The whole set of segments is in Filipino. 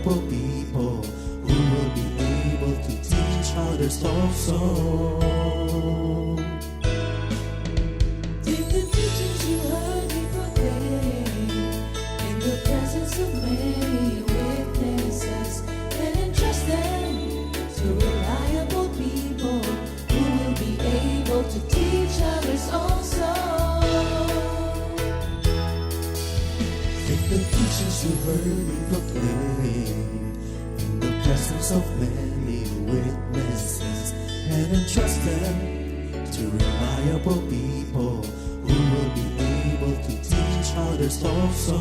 reliable people who will be able to teach others also. Take the teachings you heard me proclaim in the presence of many witnesses and entrust them to reliable people who will be able to teach others also. Take the teachings you heard me proclaim in the presence of many witnesses and entrust them to reliable people who will be able to teach others also.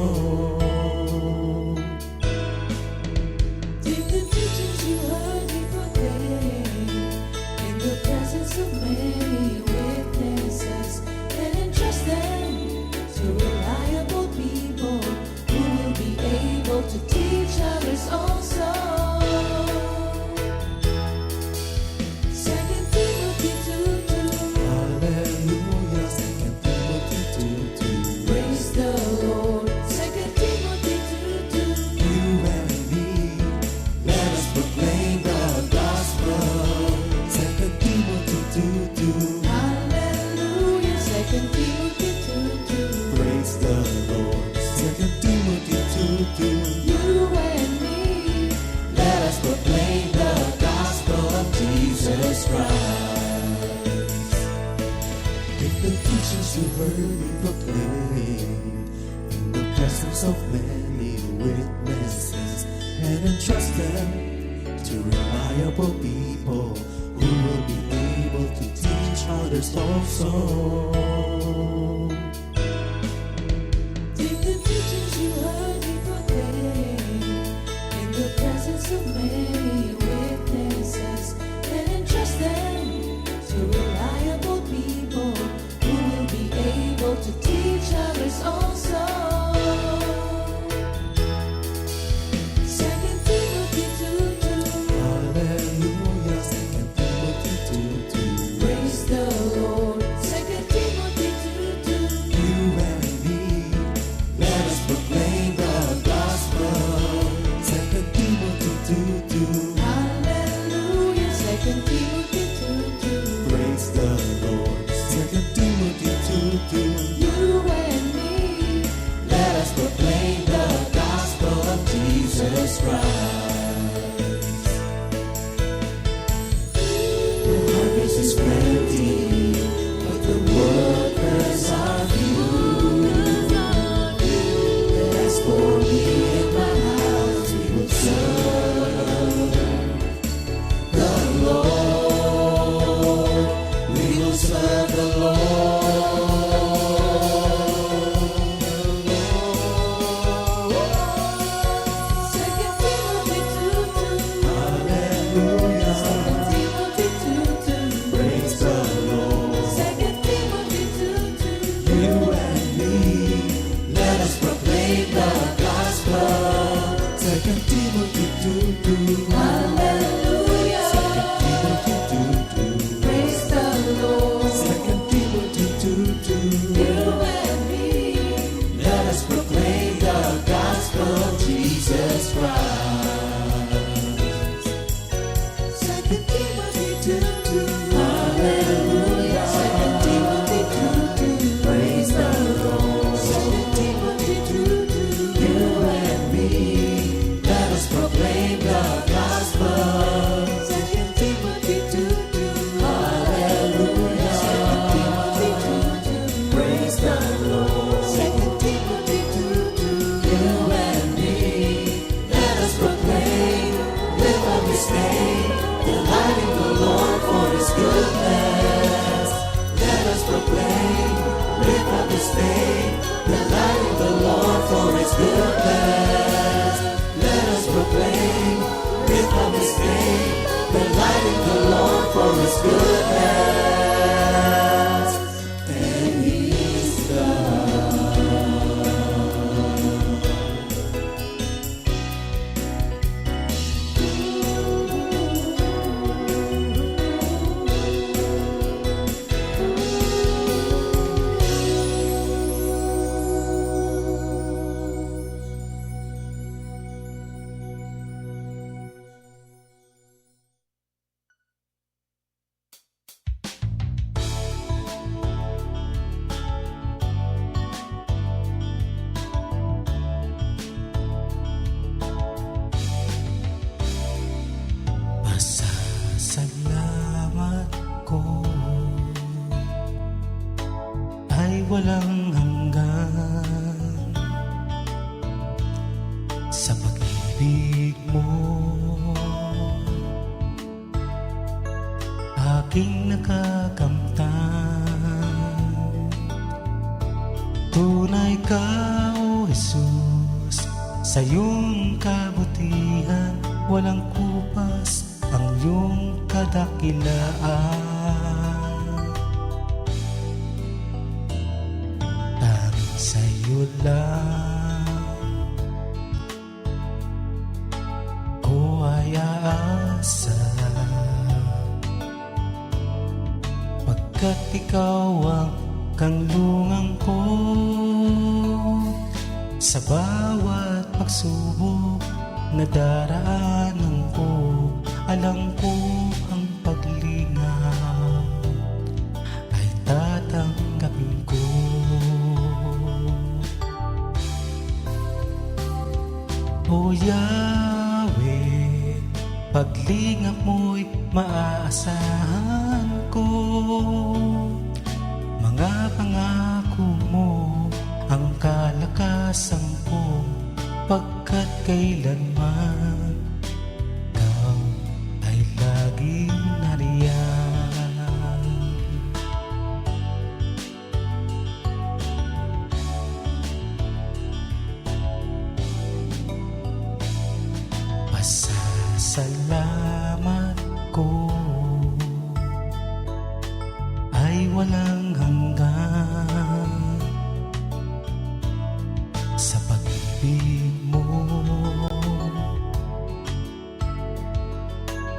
Take the teachings you heard me proclaim in the presence of many witnesses and entrust them to reliable people who will be able to teach others also. 2 Timothy 2:2. Hallelujah, 2 Timothy 2:2. Praise the Lord. 2 Timothy 2:2. You and me, let us proclaim the gospel. 2 Timothy 2:2. Hallelujah. 2 Timothy 2:2. Praise the Lord. 2 Timothy 2:2. You and me, Let us proclaim the gospel of Jesus Christ. Take the teachings you heard me proclaim in the presence of many witnesses and entrust them to reliable people who will be able to teach others also. take the teachings you heard me proclaim in the presence of many witnesses and entrust them to reliable people who will be able to teach others also. 2 Timothy 2:2. Hallelujah, 2 Timothy 2:2. Praise the Lord. 2 Timothy 2:2. You and me, let us proclaim the gospel. 2 Timothy 2:2. Hallelujah. 2 Timothy 2:2. Praise the Lord. 2 Timothy 2:2. You and me, Let us proclaim the gospel of Jesus Christ. The harvest is plenty, but the workers are few. As for me and my house, we will serve the Lord. We will serve the Lord. 2 Timothy 2:2. Hallelujah. 2 Timothy 2:2. Praise the Lord. 2 Timothy 2:2. You and me, let us proclaim the gospel. 2 Timothy 2:2. Hallelujah. 2 Timothy 2:2. Praise the Lord. 2 Timothy 2:2. You and me, Let us proclaim the gospel of Jesus Christ. 2 Timothy 2:2. Hallelujah. 2 Timothy 2:2. Praise the Lord. 2 Timothy 2:2. You and me, let us proclaim the gospel. 2 Timothy 2:2. Hallelujah. 2 Timothy 2:2. Praise the Lord. 2 Timothy 2:2. You and me, let us proclaim, live up His name, delighting the Lord for His goodness. Let us proclaim, live up His name, delighting the Lord for His goodness. Let us proclaim, live up His name, delighting the Lord for His goodness. And He's walang hanggan sa pag-ibig mo. Aking nakakamtan, tunay ka, O Jesus, sa iyong kabutihan walang kupas ang iyong kadakilaan. Tanging sa iyo lang ko ay aasa, pagkat ikaw ang kanlungan ko. Sa bawat pagsubok na daraanan ko, alam ko ang paglingaw ay tatanggapin ko. O Yahweh, paglingap mo'y maaasahan ko. Mga pangako mo ang kalakasan ko, pagkat kailanman ikaw ay laging nariyan. Pasasalamat ko ay walang hanggan sa pag-ibig mo.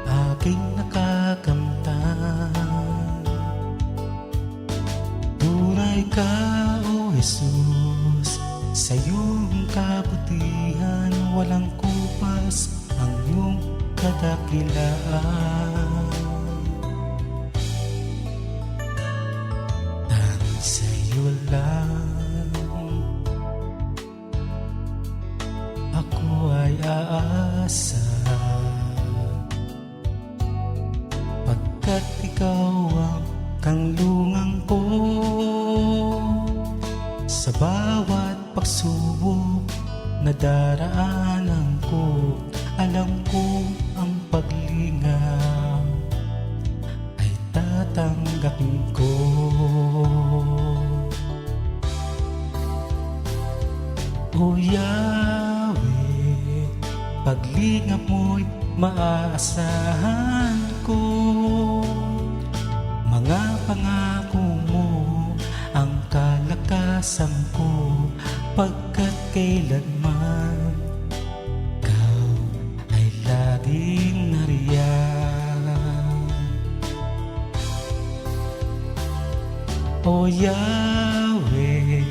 Aking nakakamtan, tunay ka, O Jesus, sa iyong kabutihan walang kupas ang iyong kadakilaan. Tanging sa iyo lang ako ay aasa, pagkat ikaw ang kanlungan ko. Sa bawat pagsubok na daraanan ko, alam ko ang paglingaw ay tatanggapin ko. O Yahweh, paglingap mo'y maaasahan ko. Mga pangako mo ang kalakasan ko, pagkat kailanman ikaw ay laging nariyan. O Yahweh,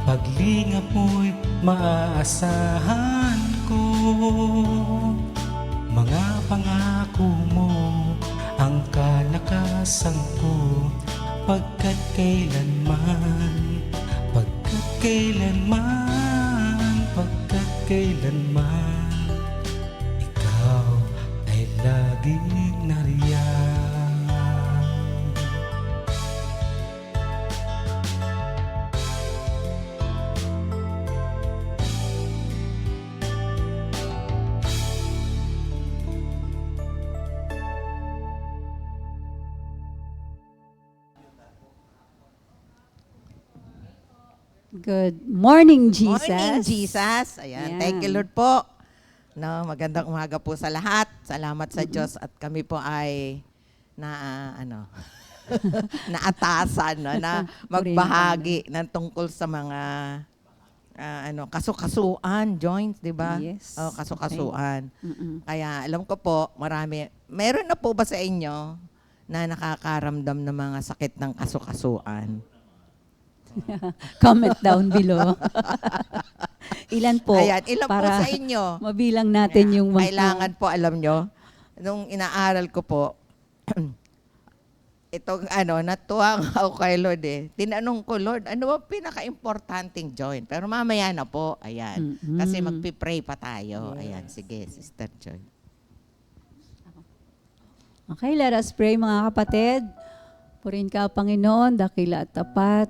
paglingap mo'y maaasahan ko. Mga pangako mo ang kalakasan ko, pagkat kailanman, pagkat kailanman, pagkat kailanman ikaw ay laging nariyan. Good morning, Jesus. Morning, Jesus. Ayan. Ayan. Thank you, Lord po. No, magandang umaga po sa lahat. Salamat sa Diyos at kami po ay naatasan no, na magbahagi ng tungkol sa mga kasukasuan, joints, 'di ba? Yes. Oh, kasukasuan. Mm-mm. Kaya alam ko po, meron na po ba sa inyo na nakakaramdam ng mga sakit ng kasukasuan? Comment down below. Ilan po? Ayan, ilan po para sa inyo? mabilang natin yung mga... Kailangan po, alam nyo, nung inaaral ko po, itong natuwa ako kay Lord eh. Tinanong ko, Lord, ano ba pinaka-importanting joint? Pero mamaya na po, ayan. Mm-hmm. Kasi magpipray pa tayo. Ayan, sige, Sister Joy. Okay, let us pray mga kapatid. Purihin ka, Panginoon, dakila at tapat.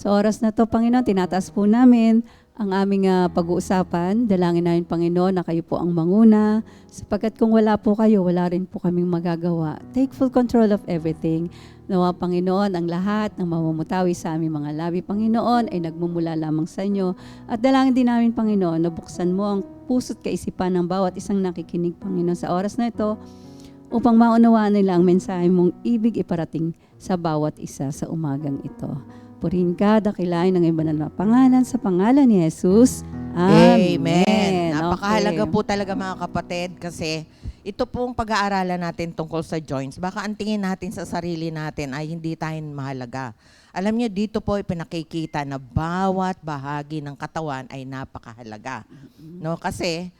Sa oras na to, Panginoon, tinataas po namin ang aming pag-uusapan. Dalangin namin, Panginoon, na kayo po ang manguna. Sapagkat kung wala po kayo, wala rin po kaming magagawa. Take full control of everything. Nawa, Panginoon, ang lahat ng mamumutawi sa aming mga labi, Panginoon, ay nagmumula lamang sa inyo. At dalangin din namin, Panginoon, na buksan mo ang puso't kaisipan ng bawat isang nakikinig, Panginoon, sa oras na ito, upang maunawaan nila ang mensahe mong ibig iparating sa bawat isa sa umagang ito. Purihin ka, dakilain ng iba na pangalan sa pangalan ni Jesus. Amen. Napakahalaga Okay. po talaga mga kapatid kasi ito pong pag-aaralan natin tungkol sa joints. Baka ang tingin natin sa sarili natin ay hindi tayo mahalaga. Alam niyo, dito po ipinakikita na bawat bahagi ng katawan ay napakahalaga. No? Kasi,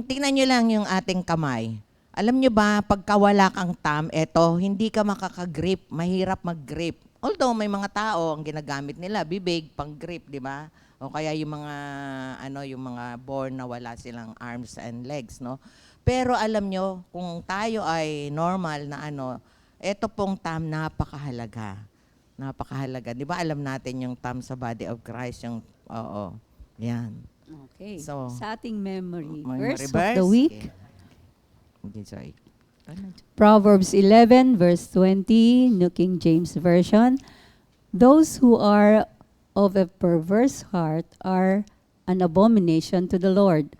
tingnan niyo lang yung ating kamay. Alam niyo ba, pagka wala kang thumb, hindi ka makakagrip, mahirap mag-grip. Although may mga tao ang ginagamit nila, bibig, pang-grip, di ba? O kaya yung mga born na wala silang arms and legs, no? Pero alam nyo, kung tayo ay normal na ito pong thumb napakahalaga. Napakahalaga. Di ba alam natin yung thumb sa body of Christ, yan. Okay. So, sa ating memory Memory verse of the week, Okay, sorry. Proverbs 11, verse 20, New King James Version. Those who are of a perverse heart are an abomination to the Lord,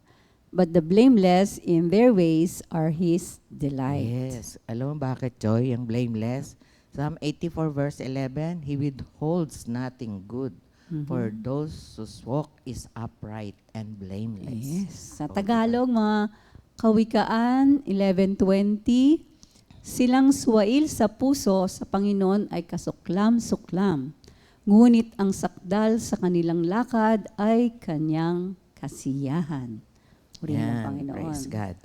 but the blameless in their ways are His delight. Yes. Alam mo bakit, Joy, yung blameless? Psalm 84 verse 11, He withholds nothing good for those whose walk is upright and blameless. Yes. Sa Tagalog, mga Kawikaan 11:20, silang suwail sa puso sa Panginoon ay kasuklam-suklam, ngunit ang sakdal sa kanilang lakad ay kanyang kasiyahan. Purihin ang Yan, Panginoon. praise God.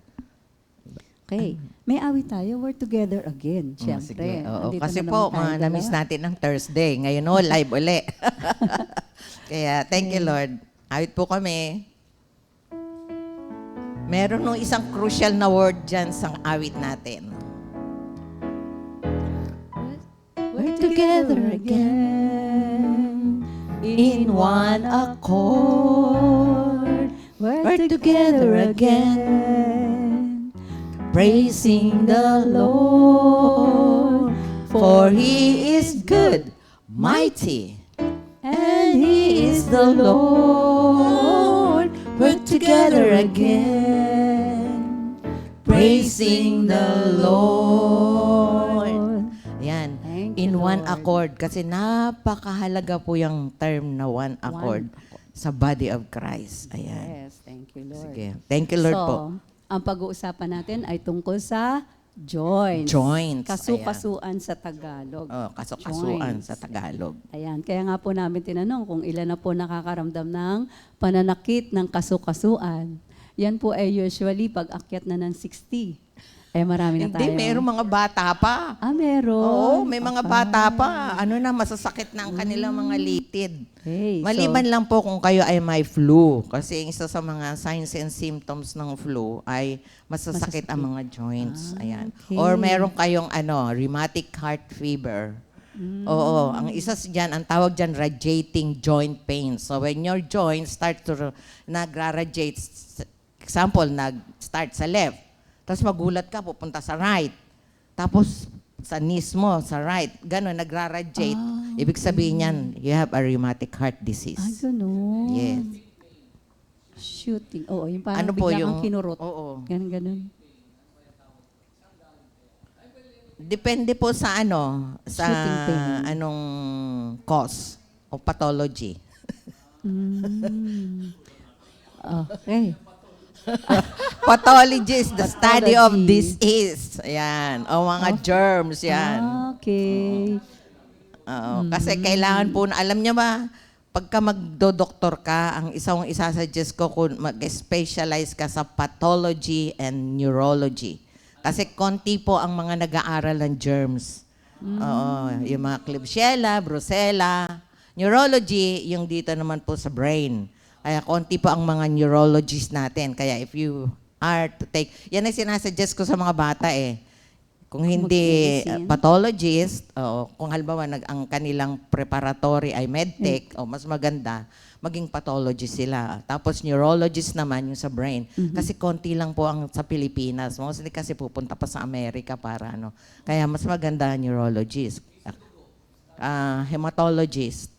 Okay. May awit tayo. We're together again. Sige. Siyempre. Oo, Andito kasi na po, naman tayo na-miss dalawa. natin ang Thursday. Ngayon live uli. Kaya, thank you, Lord. Awit po kami. Meron nung isang crucial na word dyan sa awit natin. We're together again in one accord. We're together again, praising the Lord, For He is good, mighty. and He is the Lord. We're together again, praising the Lord. Yan. Thank In you, one Lord. accord. Kasi napakahalaga po yung term na one accord sa body of Christ. Ayan. Yes, thank you, Lord. Sige. Thank you, Lord so, po. ang pag-uusapan natin ay tungkol sa joints. Joints. Kasukasuan sa Tagalog. Oh, kasukasuan Joints. sa Tagalog. Ayan, kaya nga po namin tinanong kung ilan na po nakakaramdam ng pananakit ng kasukasuan. Yan po ay usually pag akyat na ng 60. Marami na tayo. Hindi, mayroong mga bata pa. Oo, Meron. may mga bata pa. Masasakit na ang kanilang mga litid. Okay, Maliban lang po kung kayo ay may flu. Kasi isa sa mga signs and symptoms ng flu ay masasakit ang mga joints. Ayan. okay. Or meron kayong rheumatic heart fever. Oo, ang isa diyan, ang tawag diyan radiating joint pain. So when your joints start to nagra-radiate, example, nag-start sa left, tapos magulat ka, pupunta sa right. Tapos sa knees mo, sa right. Ganon, nagra-radiate. Ibig sabihin yan, you have a rheumatic heart disease. ganun. Yes. Shooting. Oo, yung parang Ano po biglang yung... kang kinurot. Oo. Ganun. Depende po sa sa Shooting pain. anong cause o pathology. Okay. Pathology is the study of Pathology. disease. Ayan. O mga germs, yan. Okay. Oo, kasi kailangan po na, alam niya ba, pagka magdo-doktor ka, ang isang isasuggest ko kung mag-specialize ka sa pathology and neurology. Kasi konti po ang mga nag-aaral ng germs. Oo, yung mga Klebsiella, Brucella. Neurology, yung dito naman po sa brain. Kaya konti po ang mga neurologists natin. Kaya if you are to take, yan ang sinasuggest ko sa mga bata Kung hindi Mag-medicine. pathologist, o kung halimbawa ang kanilang preparatory ay medtech, o mas maganda, maging pathologist sila. Tapos neurologist naman yung sa brain. Kasi konti lang po ang sa Pilipinas. Mostly kasi pupunta pa sa Amerika para ano. Kaya mas maganda neurologist. Hematologist.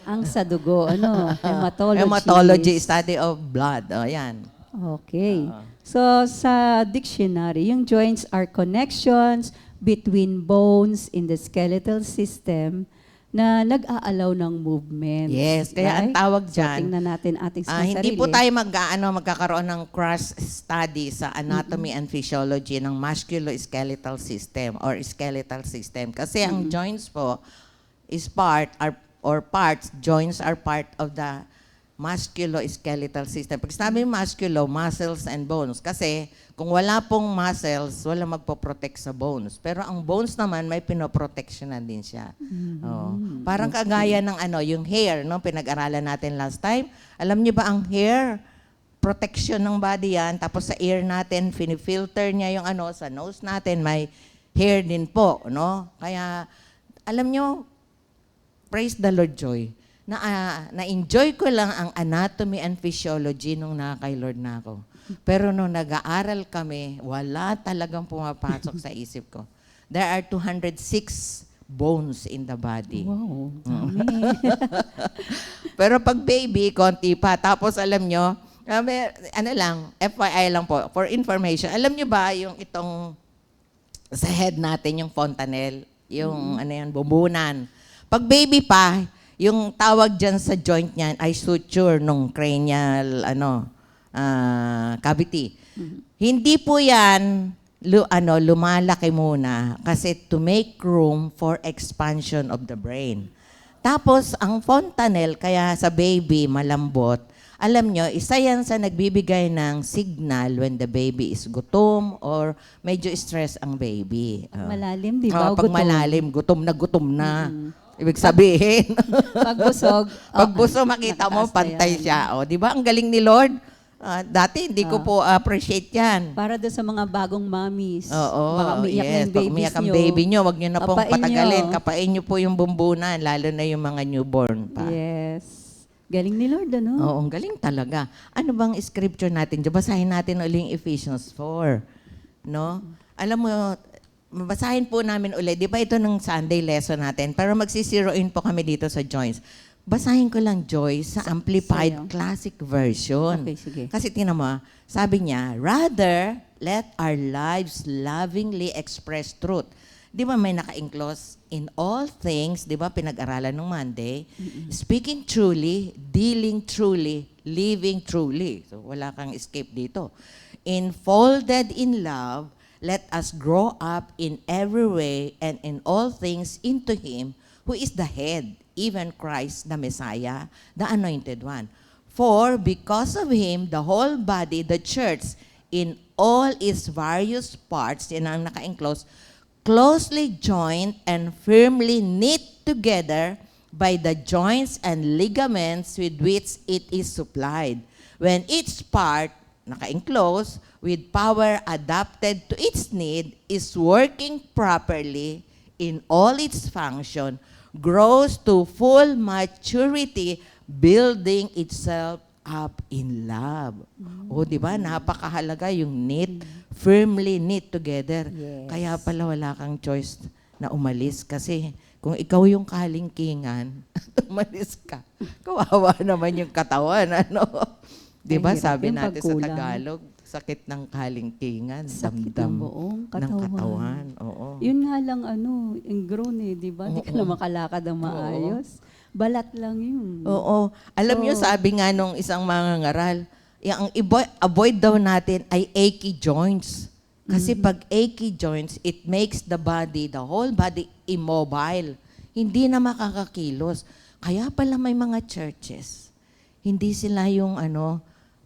Ang sa dugo, ano? Hematology. Hematology, study of blood. O, yan. Okay. So, sa dictionary, yung joints are connections between bones in the skeletal system na nag-aalaw ng movement. Yes, kaya ang Right? tawag So, dyan, tingnan natin ating sarili. hindi po tayo magkakaroon ng crash study sa anatomy and physiology ng musculoskeletal system or skeletal system. Kasi ang joints po is joints are part of the musculoskeletal system. Pag sinabi musculo, muscles and bones. Kasi kung wala pong muscles, wala magpo-protect sa bones. Pero ang bones naman, may pinoprotectionan din siya. Oh. Parang kagaya ng yung hair, no? Pinag-aralan natin last time. Alam niyo ba ang hair, protection ng body yan. Tapos sa ear natin, filter niya yung sa nose natin, may hair din po. No? Kaya, alam niyo, praise the Lord, Joy. Na-enjoy ko lang ang anatomy and physiology nung kay Lord na ako. Pero nung nag-aaral kami, wala talagang pumapasok sa isip ko. There are 206 bones in the body. Wow, dami. Pero pag baby, konti pa. Tapos alam nyo, FYI lang po, for information, alam nyo ba yung itong sa head natin, yung fontanelle, yung bumbunan. Pag baby pa, yung tawag dyan sa joint niyan ay suture nung cranial cavity. Hindi po yan lumalaki muna kasi to make room for expansion of the brain. Tapos, ang fontanelle, kaya sa baby, malambot, alam nyo, isa yan sa nagbibigay ng signal when the baby is gutom or medyo stress ang baby. Malalim, di ba? Pag Gutom. malalim, gutom na. Ibig sabihin, Pag busog. pag busog, makita mo, nakataas na pantay yan. siya. O, di ba? Ang galing ni Lord. Dati, hindi ko po appreciate yan. Para doon sa mga bagong mommies. Oo, Baka umiiyak na yung Pag babies umiyak ang nyo. baby nyo, wag nyo na pong Kapain patagalin. nyo. Kapain nyo po yung bumbunan, lalo na yung mga newborn pa. Yes. Galing ni Lord, ano? Oo, ang galing talaga. Ano bang scripture natin? Basahin natin ulit yung Ephesians 4. No? Alam mo, basahin po namin ulit. Di ba ito ng Sunday lesson natin? Pero magsisiro in po kami dito sa joints. Basahin ko lang, Joy, sa Amplified sayo. Classic Version. Okay, sige. Kasi tingnan mo, sabi niya, rather, let our lives lovingly express truth. Di ba may naka-enclose? In all things, di ba pinag-aralan ng Monday, speaking truly, dealing truly, living truly. So wala kang escape dito. Enfolded in love, let us grow up in every way and in all things into Him who is the head, even Christ, the Messiah, the Anointed One. For because of Him, the whole body, the church, in all its various parts, yan ang naka-enclose, closely joined and firmly knit together by the joints and ligaments with which it is supplied. When each part, naka-enclose, with power adapted to its need, is working properly in all its function, grows to full maturity, building itself up in love. O, di ba? Napakahalaga yung knit, firmly knit together. Yes. Kaya pala wala kang choice na umalis kasi kung ikaw yung kalingkingan, umalis ka. Kawawa naman yung katawan, ano? Di ba? Mahirap Sabi yung natin sa pagkulang. Tagalog, sakit ng kalingkingan, Sakit damdam ng buong ng katawan. Oo. Yun nga lang, ingrown di ba? Di ka na makalakad ng maayos. Balat lang yun. Oo. Alam niyo, sabi nga nung isang mangangaral, ang avoid daw natin ay achy joints. Kasi pag achy joints, it makes the body, the whole body, immobile. Hindi na makakakilos. Kaya pala may mga churches, hindi sila yung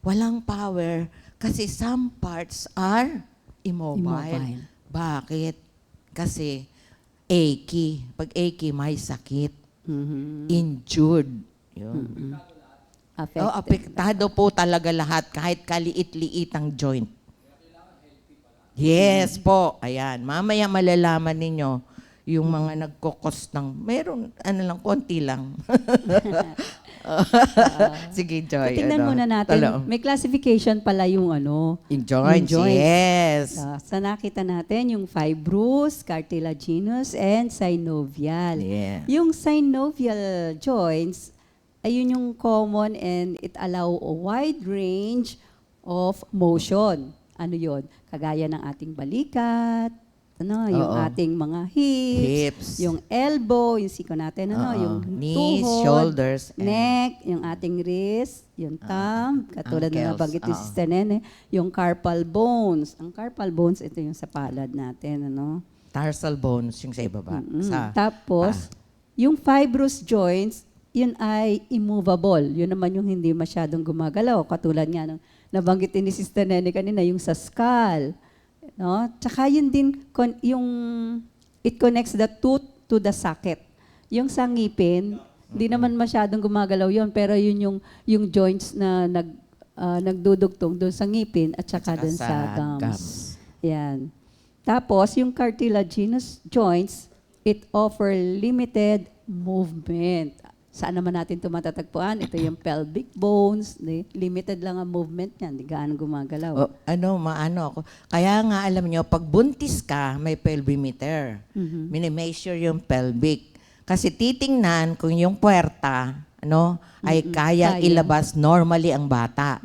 walang power kasi some parts are immobile. Bakit? Kasi achy. Pag achy, may sakit. Injured. Yun. Affected. Apektado po talaga lahat kahit kaliit-liit ang joint. Yes po. Ayan. Mamaya malalaman ninyo yung mga nagkokos ng, meron, ano lang, konti lang. Sige, Joy. Tingnan ano, muna natin, talo. may classification pala yung ano. Yung joints, Yung joints. yes. Sa nakita natin, yung fibrous, cartilaginous, and synovial. Yeah. Yung synovial joints, ayun yung common and it allow a wide range of motion. Ano yon? Kagaya ng ating balikat, yung Oo. ating mga hips, Hips. yung elbow, yung siko natin, Oo. yung Knees, tuhod, shoulders, and- neck, yung ating wrist, yung thumb, katulad na ankles, nabanggit ni oo. Sister Nene, yung carpal bones. Ang carpal bones, ito yung sa palad natin, ano? Tarsal bones, yung sa ibaba. Mm. Sa, Tapos, yung fibrous joints, yun ay immovable. Yun naman yung hindi masyadong gumagalaw. Katulad nga ng nabanggitin ni Sister Nene kanina, yung sa skull. No? Tsaka yun din, yung it connects the tooth to the socket. Yung sa ngipin, hindi naman masyadong gumagalaw yun, pero yun yung joints na nagdudugtong doon sa ngipin at saka doon sa gums. Yan. Tapos, yung cartilaginous joints, it offer limited movement. Saan naman natin ito matatagpuan? Ito yung pelvic bones. Limited lang ang movement niyan. Hindi gaano gumagalaw. maano ako. Kaya nga, alam nyo, pag buntis ka, may pelvimeter. Minimeasure yung pelvic. Kasi titingnan kung yung puwerta, ay kaya ilabas normally ang bata.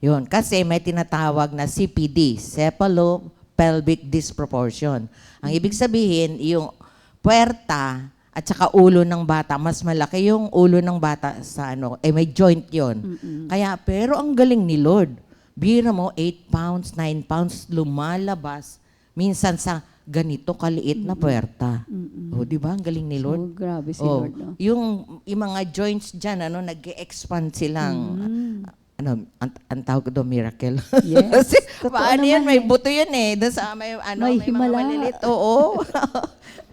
Yun. Kasi may tinatawag na CPD, Cephalopelvic Disproportion. Ang ibig sabihin, yung puwerta at saka ulo ng bata, mas malaki yung ulo ng bata sa may joint yon. Kaya, pero ang galing ni Lord. Bira mo, 8 pounds, 9 pounds, lumalabas. Minsan sa ganito kaliit na puwerta. O, di ba? Ang galing ni Lord. Oh, grabe si Oh, Lord. No? yung mga joints dyan, nag-expand silang, ang tawag ko doon, miracle. Yes. Kasi, Totoo paano yan? naman May eh. buto yun eh. Doon sa may May mga himala. malilit. Oo.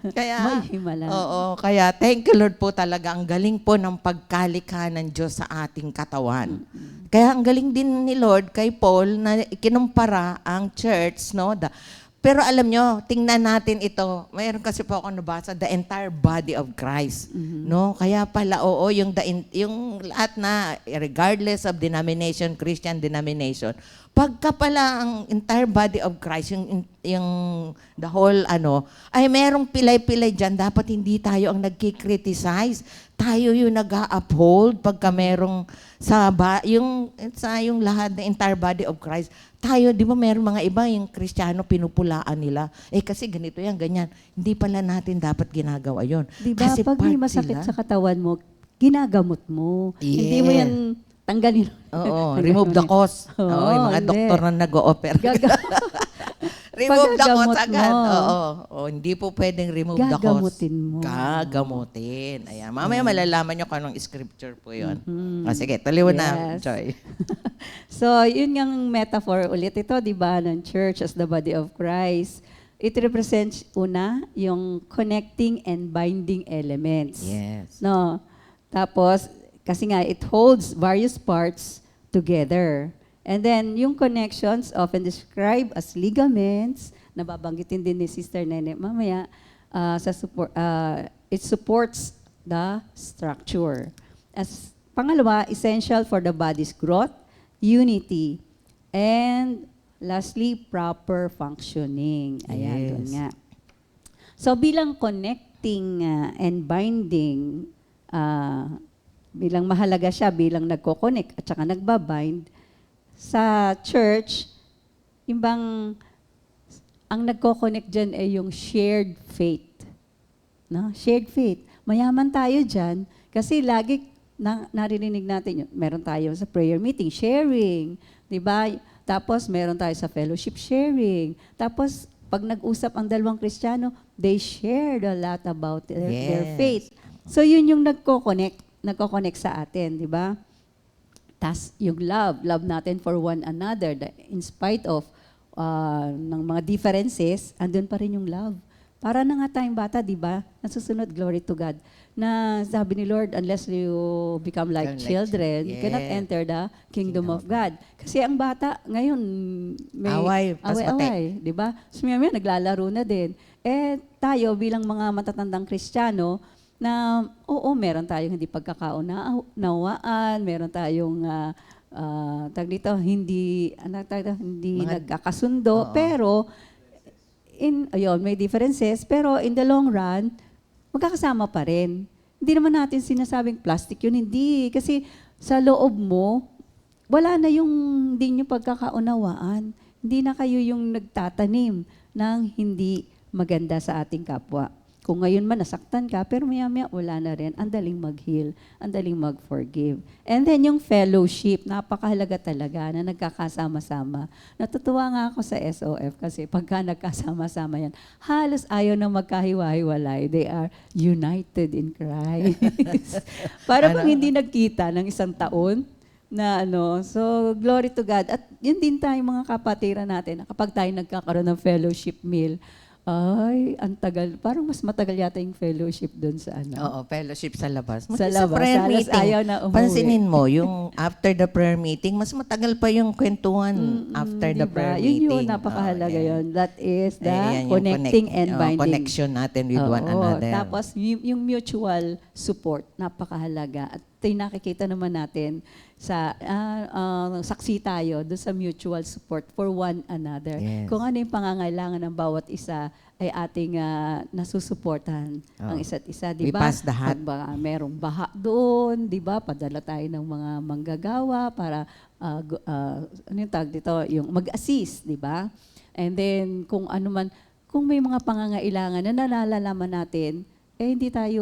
Kaya, May himala. oo. Kaya, thank you Lord po talaga. Ang galing po ng pagkalikha ng Diyos sa ating katawan. Kaya, ang galing din ni Lord kay Paul na kinumpara ang church, pero alam nyo, tingnan natin ito. Mayroon kasi po ako nabasa, the entire body of Christ. Kaya pala, yung lahat na, regardless of denomination, Christian denomination, pagka pala ang entire body of Christ, yung the whole ay merong pilay-pilay dyan, dapat hindi tayo ang nagkikriticize. Tayo yung nag-uphold pagka merong yung lahat na entire body of Christ. Tayo, di ba meron mga iba yung Kristiyano pinupulaan nila. Kasi ganito yan, ganyan. Hindi pala natin dapat ginagawa yon. Di ba, Kasi pag may part masakit sila. sa katawan mo, ginagamot mo. Yes. Hindi mo yan tanggalin. Oo, remove the cause. Oo, Yung mga hindi. doktor na nag-o-opera. Remove the cause Pagagamot agad. mo. Oo. Hindi po pwedeng remove the cause. Gagamutin mo. Gagamutin. Ayan. Mamaya malalaman nyo kung anong scripture po yun. Sige, tuloy na, Yes. Joy. So, yun yung metaphor ulit ito, di ba, ng church as the body of Christ. It represents, una, yung connecting and binding elements. Yes. No? Tapos, kasi nga, it holds various parts together. And then, yung connections often described as ligaments, nababanggitin din ni Sister Nene mamaya, it supports the structure. As pangalawa, essential for the body's growth, unity, and lastly, proper functioning. Ayan, Yes. doon nga. So, bilang connecting and binding, bilang mahalaga siya, bilang nagko-connect at saka nagbabind, sa church, ang nagko-connect dyan ay yung shared faith. No? Shared faith. Mayaman tayo dyan kasi lagi naririnig natin yun. Meron tayo sa prayer meeting, sharing. Diba? Tapos meron tayo sa fellowship sharing. Tapos pag nag-usap ang dalawang Kristiyano, they shared a lot about their Yes. faith. So yun yung nagko-connect sa atin, di ba? Tas yung love natin for one another, in spite of ng mga differences, andun pa rin yung love Para na nga tayong bata, di ba? Nasusunod, glory to God. Na sabi ni Lord, unless you become like Become like children, you cannot yeah. enter the kingdom of God. Kasi ang bata, ngayon, may Away, tas away-away, di ba? So, maya naglalaro na din. Eh, tayo bilang mga matatandang Kristiyano, na oo, meron tayong hindi pagkakaunawaan, meron tayong tag dito, hindi nagkakasundo, pero ayun, may differences, pero in the long run, magkakasama pa rin. Hindi naman natin sinasabing plastic yun, hindi. Kasi sa loob mo, wala na yung hindi nyo pagkakaunawaan. Hindi na kayo yung nagtatanim ng hindi maganda sa ating kapwa. Kung ngayon man nasaktan ka, pero maya-maya wala na rin. Ang daling mag-heal, ang daling mag-forgive. And then yung fellowship, napakahalaga talaga na nagkakasama-sama. Natutuwa nga ako sa SOF kasi pagka nagkasama-sama yan, halos ayaw na magkahiwa-hiwalay. They are united in Christ. Para bang hindi nagkita ng isang taon, na so glory to God. At yun din tayo mga kapatiran natin, na kapag tayo nagkakaroon ng fellowship meal, ay, ang tagal. Parang mas matagal yata yung fellowship doon sa Oo, fellowship sa labas. Sa labas. prayer Halos meeting, ayaw na umuwi. pansinin mo, yung after the prayer meeting, mas matagal pa yung kwentuhan after the Diba? prayer Yun meeting. yun, napakahalaga Oo, yun. That is the Ayan, yung connecting and binding. connection natin with one Oo, another. Tapos yung mutual support, napakahalaga. At nakikita naman natin sa saksi tayo doon sa mutual support for one another. Yes. Kung ano yung pangangailangan ng bawat isa ay ating nasusuportahan ang isa't isa, di We ba? pass the hat. Pag merong baha doon, di ba? Padala tayo ng mga manggagawa para ano yung tawag dito, yung mag-assist, di ba? And then kung ano man, kung may mga pangangailangan na nalalaman natin, eh hindi tayo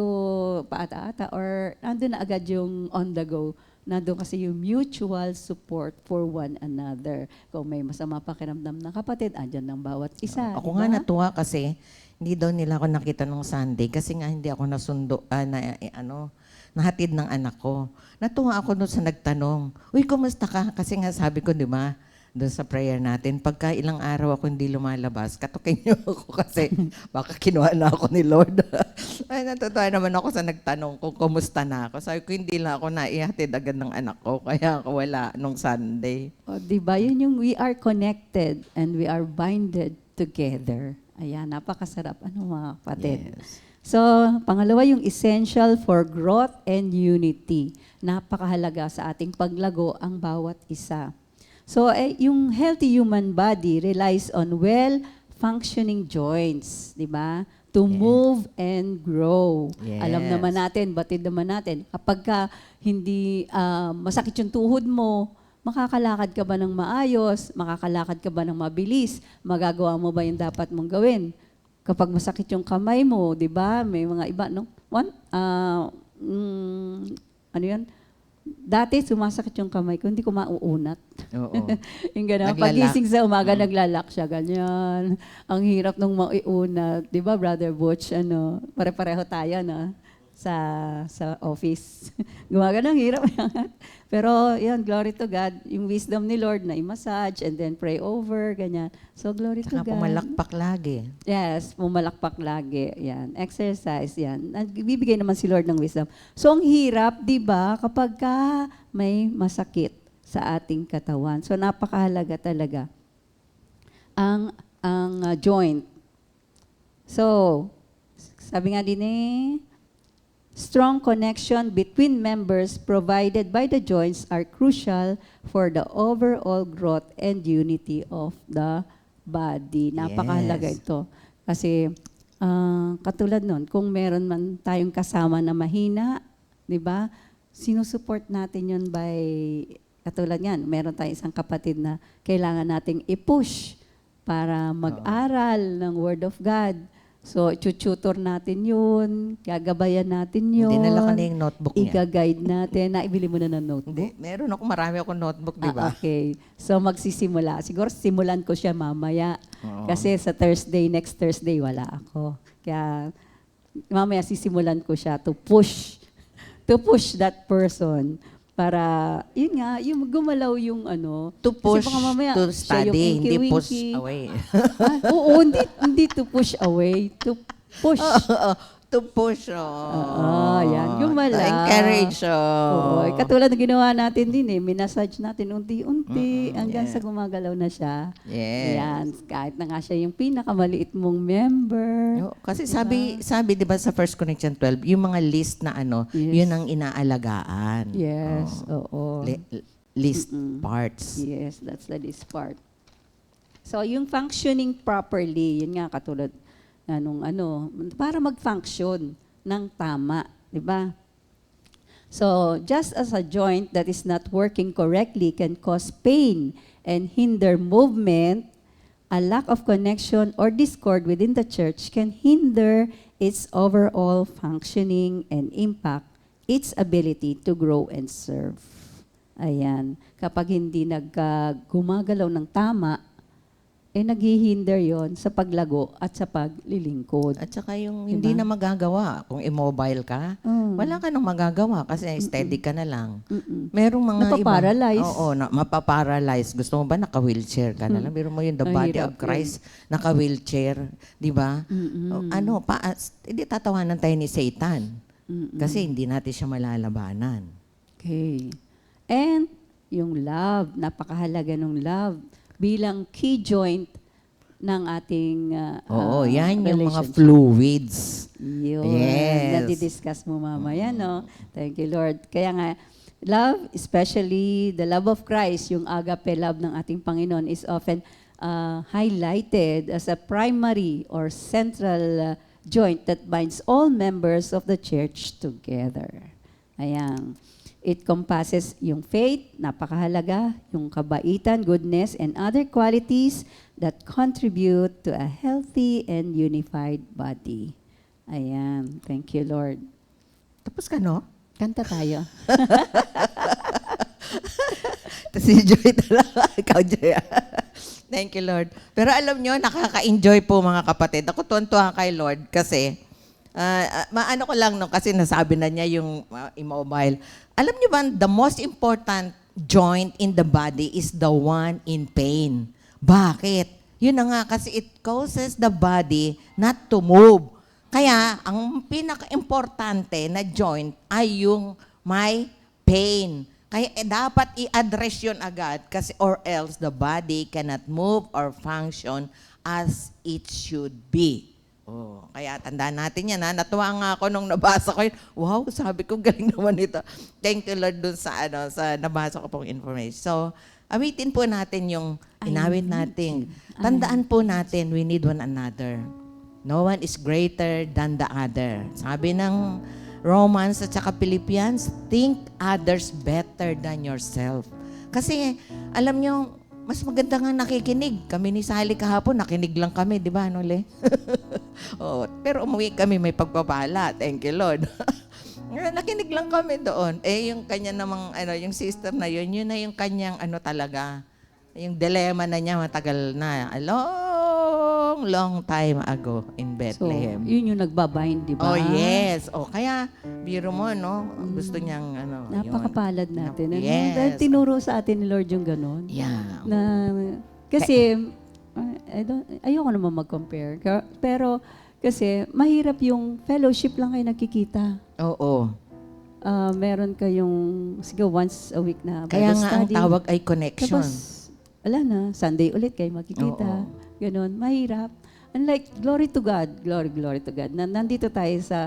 paata-ata or nandun na agad yung on the go. Nandun kasi yung mutual support for one another. Kung may masama pakiramdam na kapatid, andyan ng bawat isa. Ako nga natuwa kasi hindi daw nila ako nakita nung Sunday kasi nga hindi ako nahatid ng anak ko. Natuwa ako doon sa nagtanong, uy, kumusta ka? Kasi nga sabi ko, di ba, doon sa prayer natin, pagka ilang araw ako hindi lumalabas, katukin niyo ako kasi baka kinuha na ako ni Lord. Ay, natutuwa naman ako sa nagtanong kung kumusta na ako. Sabi ko, hindi lang ako naihatid agad ng anak ko, kaya ako wala nung Sunday. O, di ba? Yun yung we are connected and we are binded together. Ayan, napakasarap. Ano mga kapatid? Yes. So, pangalawa yung essential for growth and unity. Napakahalaga sa ating paglago ang bawat isa. So, yung healthy human body relies on well-functioning joints, di ba? To move and grow. Yes. Alam naman natin, batid naman natin, kapag ka hindi masakit yung tuhod mo, makakalakad ka ba ng maayos? Makakalakad ka ba ng mabilis? Magagawa mo ba yung dapat mong gawin? Kapag masakit yung kamay mo, di ba? May mga iba, no? Ano yan? Dati, sumasakit yung kamay ko, hindi ko mauunat. Oo. Yung gano'n. Naglalak. Pagising sa umaga, naglalak siya, ganyan. Ang hirap nung mauunat. Di ba, Brother Butch, pare-pareho tayo, no? Sa office. Gumagano, ang hirap. Pero, yan, glory to God. Yung wisdom ni Lord na i-massage and then pray over, ganyan. So, glory to Saka God. pumalakpak lagi. Yes, pumalakpak lagi. Yan. Exercise, yan. Bibigay naman si Lord ng wisdom. So, ang hirap, di ba, kapag ka may masakit sa ating katawan. So, napakahalaga talaga ang joint. So, sabi nga din strong connection between members provided by the joints are crucial for the overall growth and unity of the body. Napakahalaga Yes. ito. Kasi katulad nun, kung meron man tayong kasama na mahina, di ba, sinusuport natin yun by, katulad yan, meron tayong isang kapatid na kailangan nating i-push para mag-aral ng Word of God. So, tutor natin yun, gagabayan natin yun. Dinala ka na yung notebook niya. Iga-guide natin. Naibili mo na ng notebook? Hindi, meron ako, marami akong notebook, di ba? Okay. So, magsisimula. Siguro simulan ko siya mamaya. Oo. Kasi sa next Thursday, wala ako. Kaya, mamaya sisimulan ko siya to push that person para, yun nga, yung gumalaw yung To push, kasi baka mamaya, to siya yung study, hindi push inky-winky. away. Oo, hindi to push away. To Push. To push. Yan. Gumala. To encourage. Oo, katulad ng ginawa natin din minasage natin unti-unti hanggang yeah. sa gumagalaw na siya. Yes. Yan, kahit na nga siya yung pinakamaliit mong member. Kasi sabi 'di ba sa 1 Corinthians 12, yung mga list na Yes. yun ang inaalagaan. Yes, oo. List parts. Yes, that's the least part. So, yung functioning properly, yun nga katulad na nung para mag-function ng tama, di ba? So, just as a joint that is not working correctly can cause pain and hinder movement, a lack of connection or discord within the church can hinder its overall functioning and impact its ability to grow and serve. Ayan. Kapag hindi gumagalaw ng tama, naghihinder yon sa paglago at sa paglilingkod. At saka yung hindi na magagawa. Kung immobile ka, wala ka nang magagawa kasi steady ka na lang. Merong mga Napaparalyze. iba. Oo, mapaparalyze. Gusto mo ba naka-wheelchair ka na lang? Biro mo yung the body Mahirap of Christ, naka-wheelchair. Di ba? Hindi tatawanan tayo ni Satan. Kasi hindi natin siya malalabanan. Okay. And yung love, napakahalaga ng love bilang key joint ng ating yan yung mga relationship. fluids. Yun. Yes. Nadi-discuss mo mamaya, no? Thank you, Lord. Kaya nga, love, especially the love of Christ, yung agape love ng ating Panginoon is often highlighted as a primary or central joint that binds all members of the church together. Ayan. It compasses yung faith, napakahalaga, yung kabaitan, goodness, and other qualities that contribute to a healthy and unified body. Ayan. Thank you, Lord. Tapos ka, no? Kanta tayo. Si Joy talaga. Ikaw, Joy. Thank you, Lord. Pero alam nyo, nakaka-enjoy po mga kapatid. Ako tuwan-tuwa kay Lord kasi maano ko lang no, kasi nasabi na niya yung immobile. Alam niyo ba, the most important joint in the body is the one in pain. Bakit? Yun na nga, kasi it causes the body not to move. Kaya, ang pinaka-importante na joint ay yung may pain. Kaya dapat i-address yun agad kasi or else the body cannot move or function as it should be. Kaya tandaan natin yan. Natuwa nga ako nung nabasa ko yun. Wow, sabi ko, galing naman ito. Thank you, Lord, dun sa nabasa ko pong information. So, awitin po natin yung inawit natin. Tandaan po natin, we need one another. No one is greater than the other. Sabi ng Romans at saka Philippians, think others better than yourself. Kasi, alam nyo, mas maganda nga nakikinig. Kami ni Sally kahapon, nakinig lang kami, di ba, Nole? Pero umuwi kami, may pagpapala. Thank you, Lord. Nakinig lang kami doon. Yung kanya namang, yung sister na yun na yung kanyang, talaga, yung dilemma na niya matagal na. A long time ago in Bethlehem. So, yun yung nagbabind, di ba? Oh, yes. Kaya, biro mo, no? Gusto niyang, Napakapalad natin. Yes. Dahil tinuro sa atin ni Lord yung ganon. Yeah. Kasi, ayoko naman mag-compare. Pero, kasi, mahirap yung fellowship lang kayo nagkikita. Oo. Meron kayong, sige, once a week na Bible Kaya nga ang study. tawag ay connection. Tapos, wala na, Sunday ulit kayo magkikita. Oo. Ganon, mahirap. Unlike, glory to God, glory to God, na nandito tayo sa,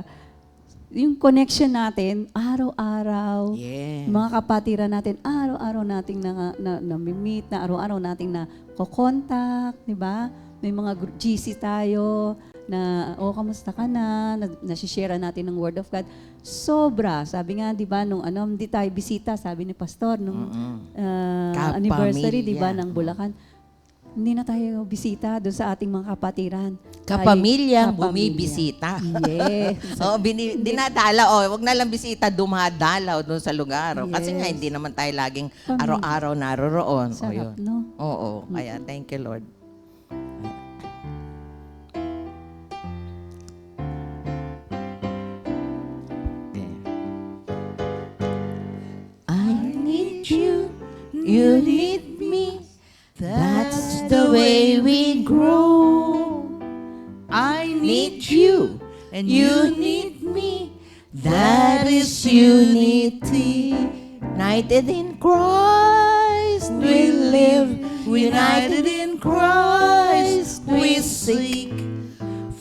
yung connection natin, araw-araw, Yes. mga kapatiran natin, araw-araw nating na-meet, na araw-araw nating na kokontak, di ba? May mga GC tayo, na, kamusta ka na, nasishare natin ng Word of God. Sobra, sabi nga, di ba, nung hindi tayo bisita, sabi ni Pastor, nung anniversary, di ba, ng Bulacan, hindi na tayo bisita doon sa ating mga kapatiran. Kapamilyang bumibisita. Yes. Dinadala. Wag na lang bisita, dumadalaw doon sa lugar. Kasi nga, Yes. hindi naman tayo laging araw-araw naroroon. Sarap, Yun. no? Oo. Kaya, thank you, Lord. I need you, you need me. That's the way we grow. I need need you, and you need me. That is unity. United in Christ we live. United in Christ we seek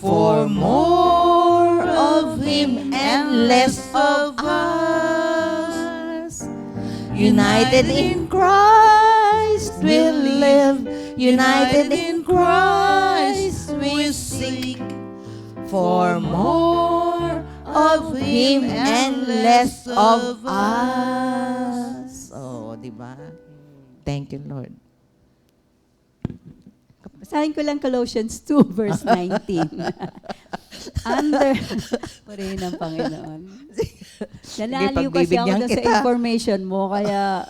for more of Him and less of us. United in Christ we live. United in Christ we seek for more of Him and less of us. Oh, di ba? Thank you, Lord. Basahin ko lang Colossians 2 verse 19. Under, purihin ng Panginoon. Nanaliw kasi ako pagbibigyan doon sa kita. information mo, kaya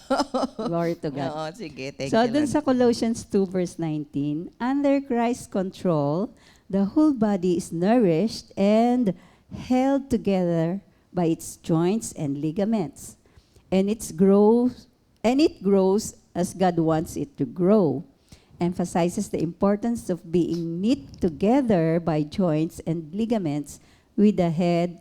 glory to God. Oo, sige. Thank So, you, dun Lord. sa Colossians 2 verse 19, under Christ's control, the whole body is nourished and held together by its joints and ligaments. And it grows as God wants it to grow. Emphasizes the importance of being knit together by joints and ligaments with the head,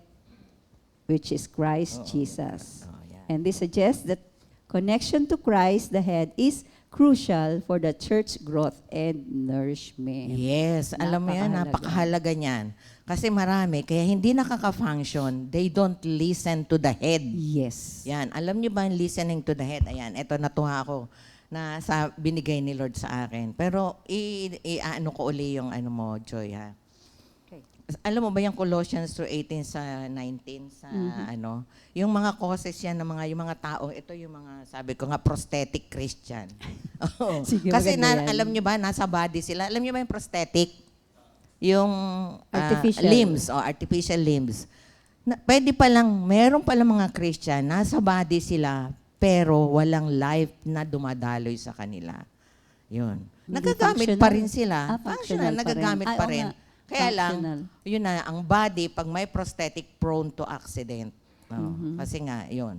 which is Christ Jesus. yeah. And this suggests that connection to Christ, the head, is crucial for the church growth and nourishment. Yes, alam mo yan, napakahalaga niyan. Kasi marami, kaya hindi nakaka-function, they don't listen to the head. Yes. Yan, alam niyo ba yung listening to the head? Ayan, eto natuwa ako na sa binigay ni Lord sa akin. Pero ano ko uli yung ano mo, Joy, ha? Okay. Alam mo ba yung Colossians 2:18 sa 19 sa ano, yung mga causes yan ng mga yung mga tao, ito yung mga sabi ko nga prosthetic Christian. Oo. Sige, Kasi maganda yan. alam niyo ba nasa body sila. Alam niyo ba yung prosthetic? Yung Artificial. limbs o artificial limbs. Pwede pa lang, meron pa lang mga Christian, nasa body sila, pero walang life na dumadaloy sa kanila. Yun. Hindi Nagagamit functional. pa rin sila. Functional pa rin. Nagagamit Ay, pa oo rin. nga. Kaya Functional. lang, yun na, ang body, pag may prosthetic, prone to accident. Oo, Mm-hmm. Kasi nga, yun.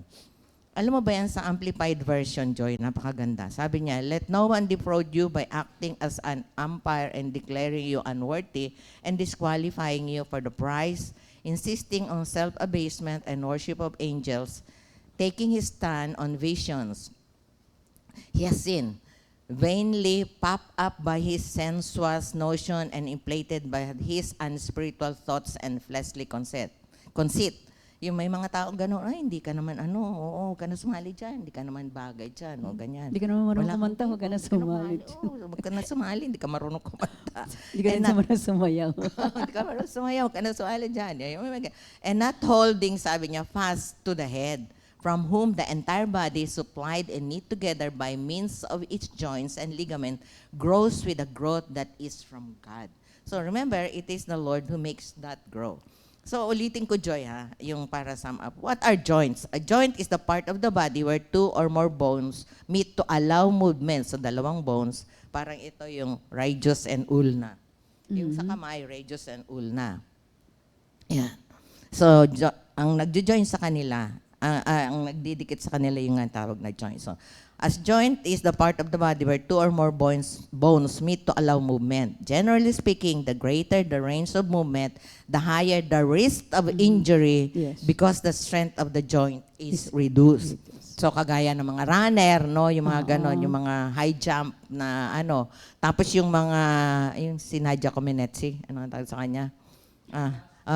Alam mo ba yan sa Amplified Version, Joy? Napakaganda. Sabi niya, let no one defraud you by acting as an umpire and declaring you unworthy and disqualifying you for the prize, insisting on self-abasement and worship of angels, taking his stand on visions he has seen, vainly popped up by his sensuous notion and inflated by his unspiritual thoughts and fleshly conceit. Yung may mga tao gano'n, ay, hindi ka naman huwag ka na sumali dyan, hindi ka naman bagay dyan, o ganyan. Hindi ka naman marunong Wala kumanta, kang- huwag ka na oo, sumali. Huwag ka na sumali, hindi ka marunong kumanta. Hindi ka And rin not- naman sumayaw. Hindi ka marunong sumayaw, ka na sumali dyan. And not holding, sabi niya, fast to the head, from whom the entire body, supplied and knit together by means of its joints and ligament, grows with a growth that is from God. So remember, it is the Lord who makes that grow. So ulitin ko, Joy, ha, yung para sum up. What are joints? A joint is the part of the body where two or more bones meet to allow movement. So dalawang bones, parang ito yung radius and ulna. Yung sa kamay, radius and ulna. Yan. So, ang nagjo-join sa kanila, ang nagdidikit sa kanila yung nga tawag na joint. So, as joint is the part of the body where two or more bones meet to allow movement. Generally speaking, the greater the range of movement, the higher the risk of injury Yes. because the strength of the joint is reduced. So kagaya ng mga runner, no, yung mga ganon, yung mga high jump na ano. Tapos yung mga yung si Nadia Comaneci, ano ang tawag sa kanya?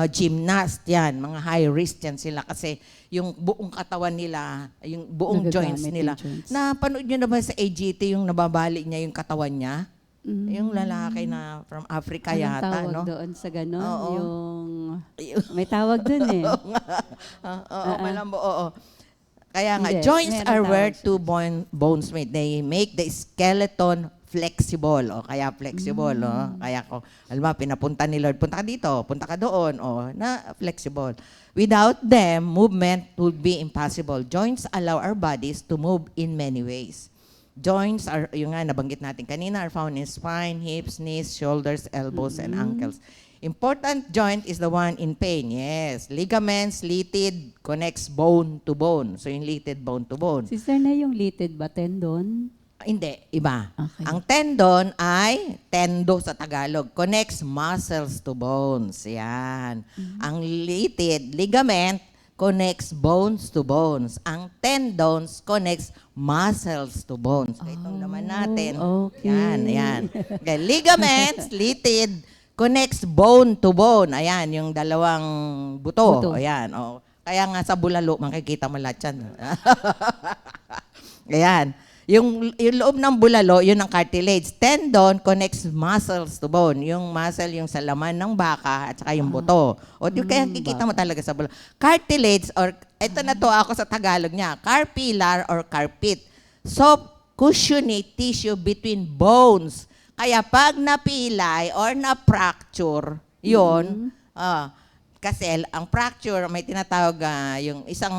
Gymnast yan, mga high risk yan sila kasi yung buong katawan nila, yung buong Nagagamit joints yung nila. joints. Napanood nyo na ba sa AGT yung nababali niya yung katawan niya? Yung lalaki na from Africa Anong yata, tawag no? doon sa ganon? Oo. May tawag doon eh. Oo, malambo, oo. Kaya nga, Hindi, joints meron are where tawag two bones meet. They make the skeleton flexible. O kaya flexible. O. Kaya ko, alam mo, pinapunta ni Lord, punta ka dito, punta ka doon. O, na flexible. Without them, movement would be impossible. Joints allow our bodies to move in many ways. Joints are, yung nga nabanggit natin kanina, are found in spine, hips, knees, shoulders, elbows, and ankles. Important joint is the one in pain. Yes. Ligaments, litid, connects bone to bone. So yung litid, bone to bone. Sister na yung litid ba? Tendon? Hindi, iba. Okay. Ang tendon ay tendo sa Tagalog. Connects muscles to bones. Yan. Ang litid, ligament, connects bones to bones. Ang tendons connects muscles to bones. Ito naman natin. okay. Yan. Okay, ligaments, litid, connects bone to bone. Ayan, yung dalawang buto. Buto. Ayan. Oh. Kaya nga sa bulalo, makikita mo lahat yan. Ayan. Yung loob ng bulalo, yun ang cartilage. Tendon connects muscles to bone. Yung muscle, yung sa laman ng baka at saka yung buto. O di kaya kikita mo talaga sa bulalo. Cartilage, or ito na to ako sa Tagalog niya, carpilar or carpet. Soft, cushiony tissue between bones. Kaya pag napilay or na-fracture, yun, kasi ang fracture, may tinatawag yung isang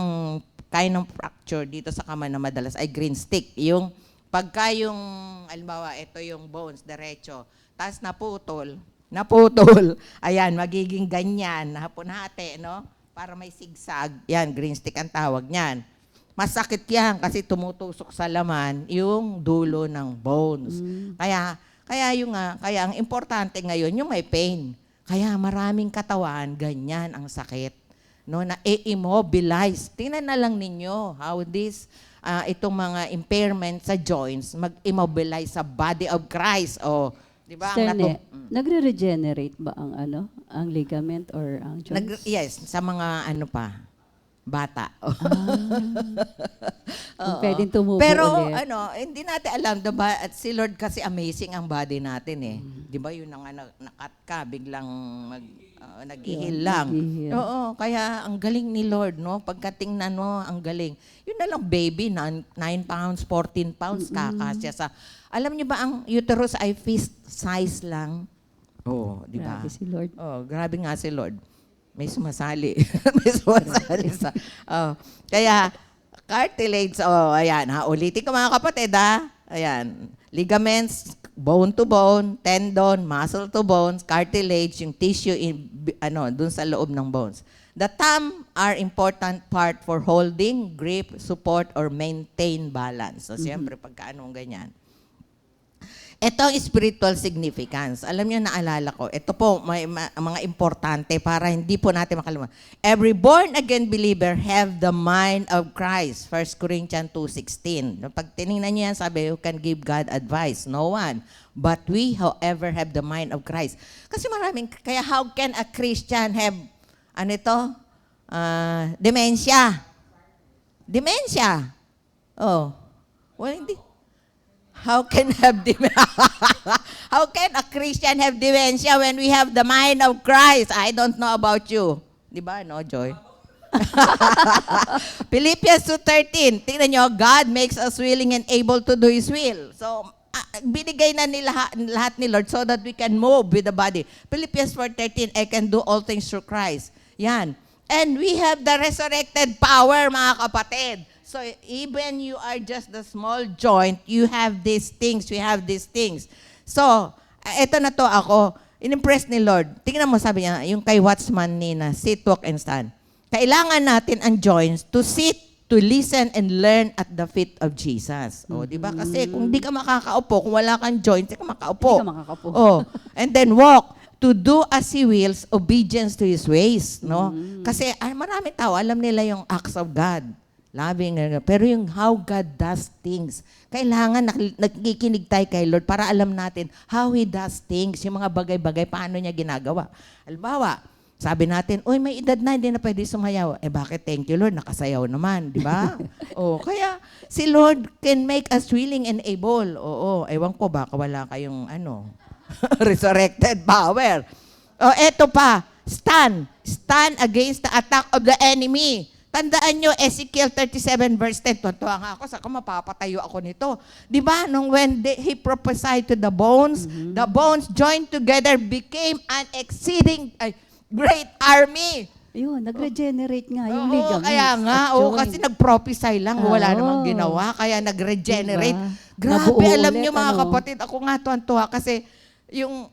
kind ng fracture dito sa kamay na madalas ay green stick. Yung pagka yung, halimbawa, ito yung bones, derecho, tapos naputol, ayan, magiging ganyan, nahati, no? Para may sigsag, yan, green stick ang tawag niyan. Masakit yan kasi tumutusok sa laman yung dulo ng bones. Kaya ang importante ngayon, yung may pain. Kaya maraming katawan, ganyan ang sakit. No, na i-immobilize. Tingnan na lang ninyo how this, itong mga impairment sa joints, mag-immobilize sa body of Christ. O, di ba? Nagre-regenerate ba ang ligament or ang joints? Yes, sa mga bata. Kung pwedeng tumubo Pero ulit. hindi natin alam, diba? At si Lord kasi amazing ang body natin eh. Di ba yun ang nakat ka, biglang nag-ihil lang. nag-ihil. Oo, kaya ang galing ni Lord, no? Pagkatingnan mo, ang galing. Yun na lang baby, 9 pounds, 14 pounds, kakasya sa... Alam niyo ba ang uterus ay fist size lang? Oo, di ba? Grabe si Lord. Oh, grabe nga si Lord. May sumasali. May sumasali sa... Kaya, cartilage, ayan, ulitin ko mga kapatid, Ayan, ligaments, bone to bone, tendon, muscle to bones, cartilage, yung tissue dun sa loob ng bones. The thumb are important part for holding, grip, support, or maintain balance. So, siyempre, pagka ganyan. Ito ang spiritual significance. Alam niyo, naalala ko, ito po, may mga importante para hindi po natin makalimutan. Every born-again believer have the mind of Christ. 1 Corinthians 2:16. Pag tinignan niyo yan, sabi, who can give God advice? No one. But we, however, have the mind of Christ. Kasi kaya how can a Christian have, dementia? Dementia. Oh. Well, hindi. How can a Christian have dementia when we have the mind of Christ? I don't know about you. Di ba, no, Joy? Philippians 2:13. Tingnan nyo, God makes us willing and able to do His will. So, binigay na lahat ni Lord so that we can move with the body. Philippians 4:13, I can do all things through Christ. Yan. And we have the resurrected power, mga kapatid. So, even you are just the small joint, you have these things, we have these things. So, eto na to ako, in-impress ni Lord. Tingnan mo, sabi niya, yung kay Watchman Nina, sit, walk, and stand. Kailangan natin ang joints to sit, to listen, and learn at the feet of Jesus. O, di ba? Kasi kung di ka makakaupo, kung wala kang joints, di ka makaupo. Hindi ka makakaupo. Oh, and then walk, to do as He wills, obedience to His ways. No? Kasi maraming tao, alam nila yung acts of God. Loving, pero yung how God does things, kailangan nakikinig tayo kay Lord para alam natin how He does things, yung mga bagay-bagay, paano niya ginagawa. Halimbawa, sabi natin, uy, may edad na, hindi na pwede sumayaw. Bakit? Thank you, Lord, nakasayaw naman, di ba? Kaya si Lord can make us willing and able. Ewan ko, baka wala kayong resurrected power. Eto pa, stand against the attack of the enemy. Tandaan nyo, Ezekiel 37 verse 10. Tuntua nga ako, saka mapapatayo ako nito. Di ba? When he prophesied to the bones joined together became an exceeding great army. Yun, nag-regenerate nga yung ligaments. Kaya nga, at joint. kasi nag-prophesy lang, wala namang ginawa, kaya nag-regenerate. Diba? Grabe, Nabuo alam ulit, nyo mga kapatid, ako nga tuwan-tuwa kasi yung...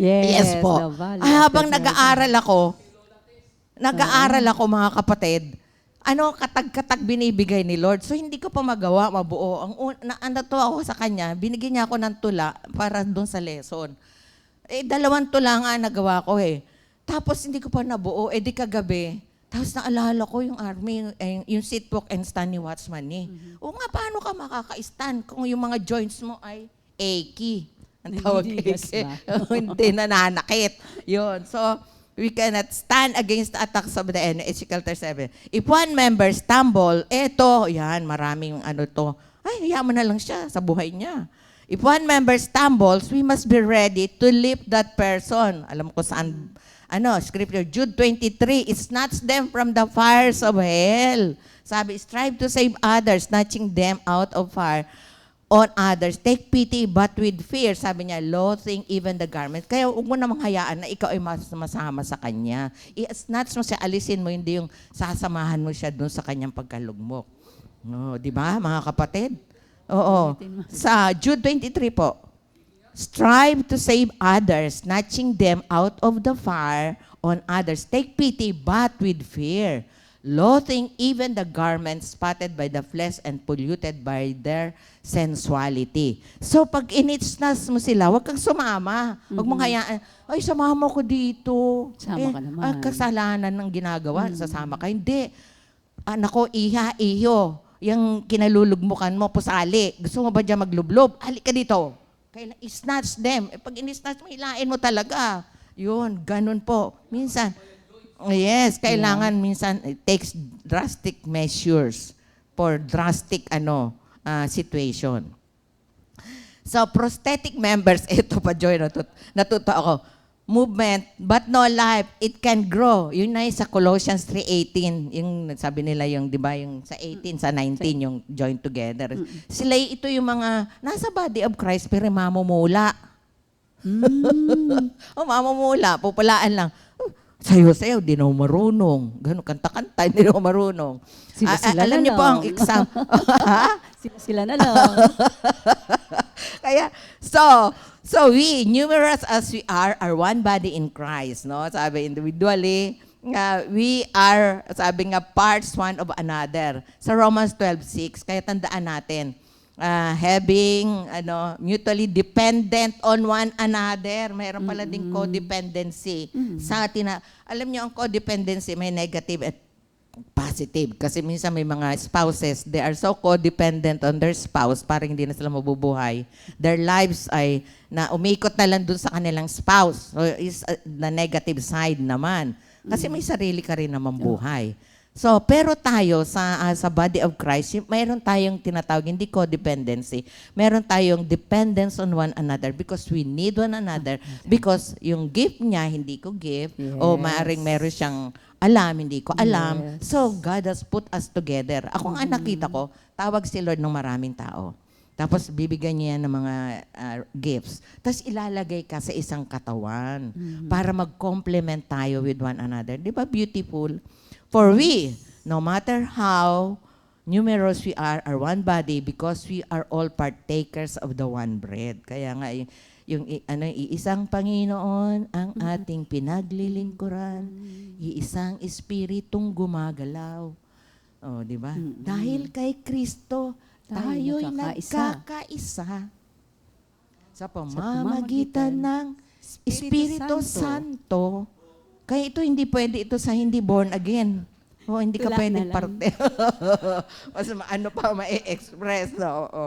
Yes, po. the value of Habang the nag-aaral ako mga kapatid, katag-katag binibigay ni Lord. So, hindi ko pa magawa, mabuo. Natuwa ako sa kanya, binigyan niya ako ng tula para doon sa lesson. 2 tula nga nagawa ko eh. Tapos, hindi ko pa nabuo. Di kagabi, tapos naalala ko yung army, yung sit, walk, and stand ni Watchman eh. O nga, paano ka makaka-stand kung yung mga joints mo ay achy? Ang tawag Naninigas achy. ba? Hindi, nananakit. Yun. So, we cannot stand against the attacks of the enemy. Ezekiel 37. If one member stumble, maraming to. Ay, hayaan mo na lang siya sa buhay niya. If one member stumbles, we must be ready to lift that person. Alam ko saan, scripture, Jude 23, it snatch them from the fires of hell. Sabi, strive to save others, snatching them out of fire on others. Take pity, but with fear. Sabi niya, loathing even the garment. Kaya huwag mo namang hayaan na ikaw ay masama sa kanya. I-snatch mo siya, alisin mo, hindi yung sasamahan mo siya dun sa kanyang pagkalugmok. No, di ba, mga kapatid? Oo. Sa Jude 23 po, strive to save others, snatching them out of the fire on others. Take pity, but with fear. Loathing even the garments spotted by the flesh and polluted by their sensuality. So, pag initsnas mo sila, huwag kang sumama. Huwag mong hayaan, ay, sumama ko dito. Sama ka naman. Kasalanan ng ginagawa, sasama ka. Hindi. Nako, iho. Yung kinalulugmukan mo, pusali. Gusto mo ba dyan maglublob? Halik ka dito. Kailan i-snatch them. Pag in-snatch mo, hilain mo talaga. Yun, ganun po. Minsan, yes, kailangan minsan it takes drastic measures for drastic situation. So, prosthetic members, ito pa, Joy, natuto ako. Movement, but no life, it can grow. Yun na yung sa Colossians 3:18. Yung sabi nila yung, di ba, yung sa 18, sa 19, yung join together. Sila, ito yung mga nasa body of Christ, pero mamumula. Mamumula, pupulaan lang. Sayo-sayo, di na marunong. Ganun, kanta-kanta, di na marunong. Sila Alam na niyo po lang. ang exam. Sila na lang. Kaya, so we, numerous as we are one body in Christ, no? Sabi, individually, we are, sabi nga, parts one of another. Sa Romans 12:6, kaya tandaan natin, having, mutually dependent on one another. Mayroon pala ding codependency. Alam niyo, ang codependency may negative at positive. Kasi minsan may mga spouses, they are so codependent on their spouse, parang hindi na sila mabubuhay. Their lives ay umikot na lang dun sa kanilang spouse. So, is the negative side naman. Kasi may sarili ka rin naman buhay. So, pero tayo sa body of Christ, mayroon tayong tinatawag, hindi codependency. Meron tayong dependence on one another because we need one another. Because yung gift niya, hindi ko gift. O maaring meron siyang alam, hindi ko alam. Yes. So, God has put us together. Ako nga nakita ko, tawag si Lord ng maraming tao. Tapos, bibigyan niya ng mga gifts. Tapos, ilalagay ka sa isang katawan para mag-complement tayo with one another. Di ba beautiful? For we, no matter how numerous we are one body because we are all partakers of the one bread. Kaya nga, yung iisang Panginoon ang ating pinaglilingkuran, iisang Espiritong gumagalaw. Oh, di ba? Dahil kay Kristo, tayo'y nagkakaisa sa pamamagitan ng Espiritu Santo. Kaya ito hindi pwede ito sa hindi born again. Oh, hindi ka Tula pwedeng na lang. parte. Mas ano pa ma-express, no? Oo.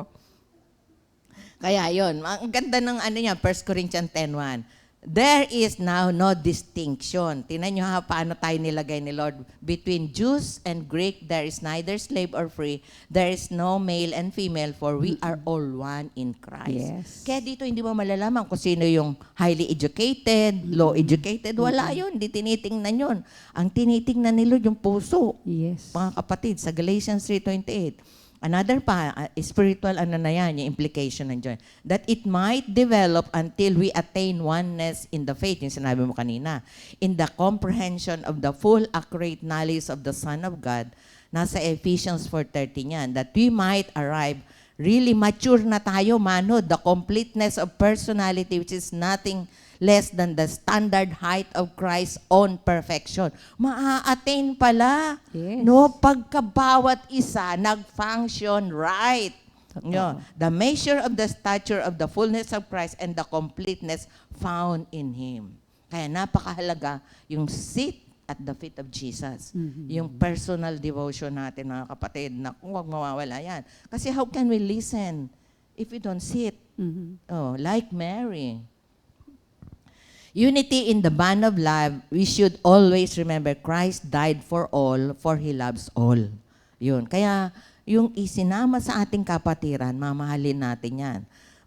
Kaya yun, ang ganda ng niya, 1 Corinthians 10:1. There is now no distinction. Tingnan nyo ha, paano tayo nilagay ni Lord. Between Jews and Greek, there is neither slave or free. There is no male and female, for we are all one in Christ. Yes. Kaya dito hindi mo malalaman kung sino yung highly educated, low educated. Wala yun, hindi tinitingnan yun. Ang tinitingnan ni Lord yung puso. Yes. Mga kapatid, sa Galatians 3:28. Another spiritual na yan, yung implication ng joy. That it might develop until we attain oneness in the faith, yung sinabi mo kanina. In the comprehension of the full accurate knowledge of the Son of God, nasa Ephesians 4:30 yan, that we might arrive, really mature na tayo, manhood, the completeness of personality, which is nothing less than the standard height of Christ's own perfection. Maa-attain pala. Yes. No, pagka bawat isa nag-function right. No, the measure of the stature of the fullness of Christ and the completeness found in Him. Kaya napakahalaga yung sit at the feet of Jesus. Yung personal devotion natin, mga kapatid, na huwag mawawala yan. Kasi how can we listen if we don't sit? Oh, like Mary. Unity in the band of love, we should always remember Christ died for all, for He loves all. Yun. Kaya, yung isinama sa ating kapatiran, mamahalin natin yan.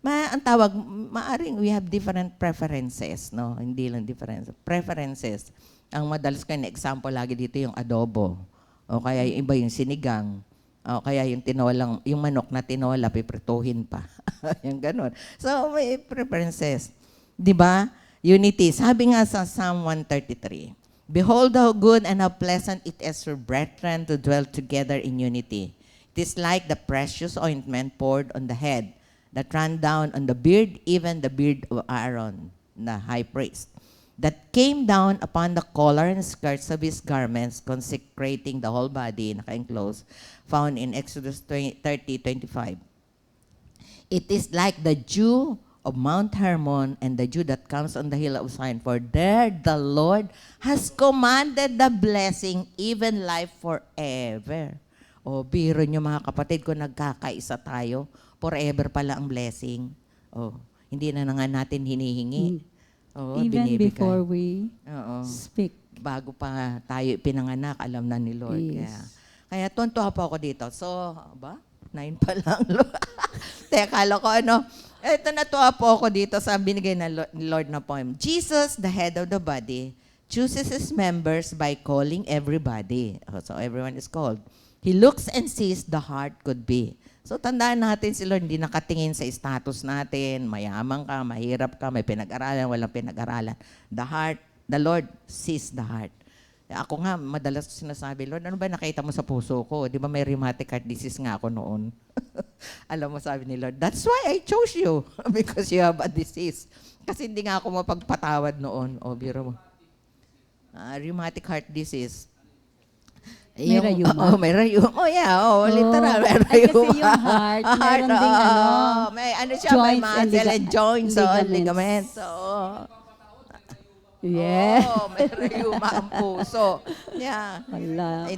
Ang tawag, maaring we have different preferences, no? Hindi lang different, preferences. Ang madalas ko na example lagi dito yung adobo. O kaya yung iba yung sinigang. O kaya yung tinolang, yung manok na tinola, piprituhin pa. Yung ganun. So, may preferences. Di ba? Unity. Sabi nga sa Psalm 133, "Behold how good and how pleasant it is for brethren to dwell together in unity. It is like the precious ointment poured on the head, that ran down on the beard, even the beard of Aaron, the high priest, that came down upon the collar and skirts of his garments, consecrating the whole body," naka-enclose, found in Exodus 30:25. "It is like the dew of Mount Hermon and the dew that comes on the hill of Zion, for there the Lord has commanded the blessing, even life forever." O, biro nyo mga kapatid, kung nagkakaisa tayo, forever pala ang blessing. O, hindi na nga natin hinihingi. O, Even binibigay. before we Oo. speak. Bago pa tayo pinanganak, alam na ni Lord. Yes. Kaya tuntua po ako dito. So, 9 pa lang. Teka, kala ko Ito, natuwa po ako dito sa binigay na ni Lord na poem. Jesus, the head of the body, chooses His members by calling everybody. So, everyone is called. He looks and sees the heart could be. So, tandaan natin si Lord, hindi nakatingin sa status natin, mayaman ka, mahirap ka, may pinag-aralan, walang pinag-aralan. The heart, the Lord sees the heart. Ako nga, madalas sinasabi, Lord, ano ba nakita mo sa puso ko? Di ba may rheumatic heart disease nga ako noon? Alam mo, sabi ni Lord, that's why I chose you, because you have a disease. Kasi hindi nga ako mapagpatawad noon. O, biro mo. Rheumatic heart disease. May rayuma? May rayuma. Oh, yeah. Literal. May Ay, rayuma. kasi yung heart, meron ding may siya, may joints and muscle and joints, ligaments. ligaments. Yeah. May rayuma ang puso. Yeah. Wala.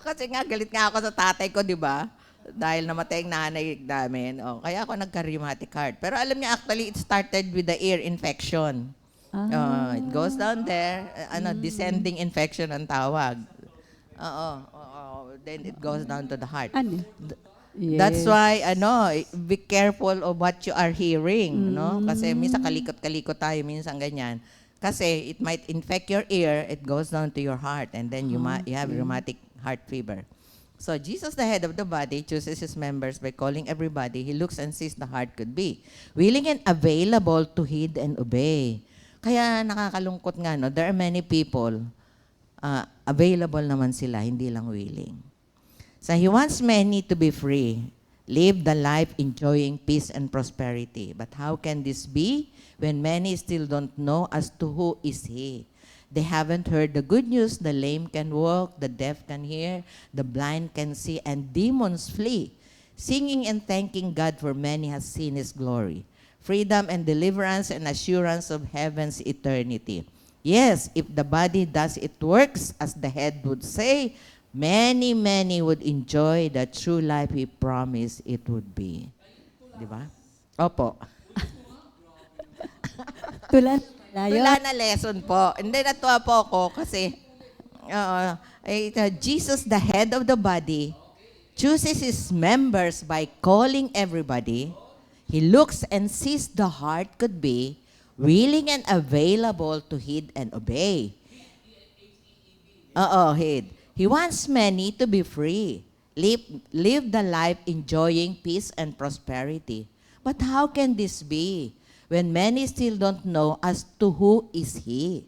Kasi nga, galit nga ako sa tatay ko, di ba? Dahil namatay ang nanay namin. Kaya ako nagka-rheumatic heart. Pero alam niya, actually, it started with the ear infection. It goes down there, descending infection ang tawag. Then it goes down to the heart. Ano? Yes. That's why, be careful of what you are hearing, no? Kasi minsan kalikot-kalikot tayo, minsan ganyan. Kasi it might infect your ear, it goes down to your heart, and then you have rheumatic heart fever. So Jesus, the head of the body, chooses His members by calling everybody. He looks and sees the heart could be, willing and available to heed and obey. Kaya nakakalungkot nga, no? There are many people, available naman sila, hindi lang willing. So He wants many to be free, live the life enjoying peace and prosperity. But how can this be when many still don't know as to who is He? They haven't heard the good news, the lame can walk, the deaf can hear, the blind can see, and demons flee. Singing and thanking God for many has seen His glory. Freedom and deliverance and assurance of heaven's eternity. Yes, if the body does its works, as the head would say, many, many would enjoy the true life He promised it would be. Di ba? Opo. Tula Wala na lesson po. Hindi, natuwa po ako kasi Jesus, the head of the body, chooses His members by calling everybody. He looks and sees the heart could be, willing and available to heed and obey. Heed. He wants many to be free, live the life enjoying peace and prosperity. But how can this be when many still don't know as to who is He?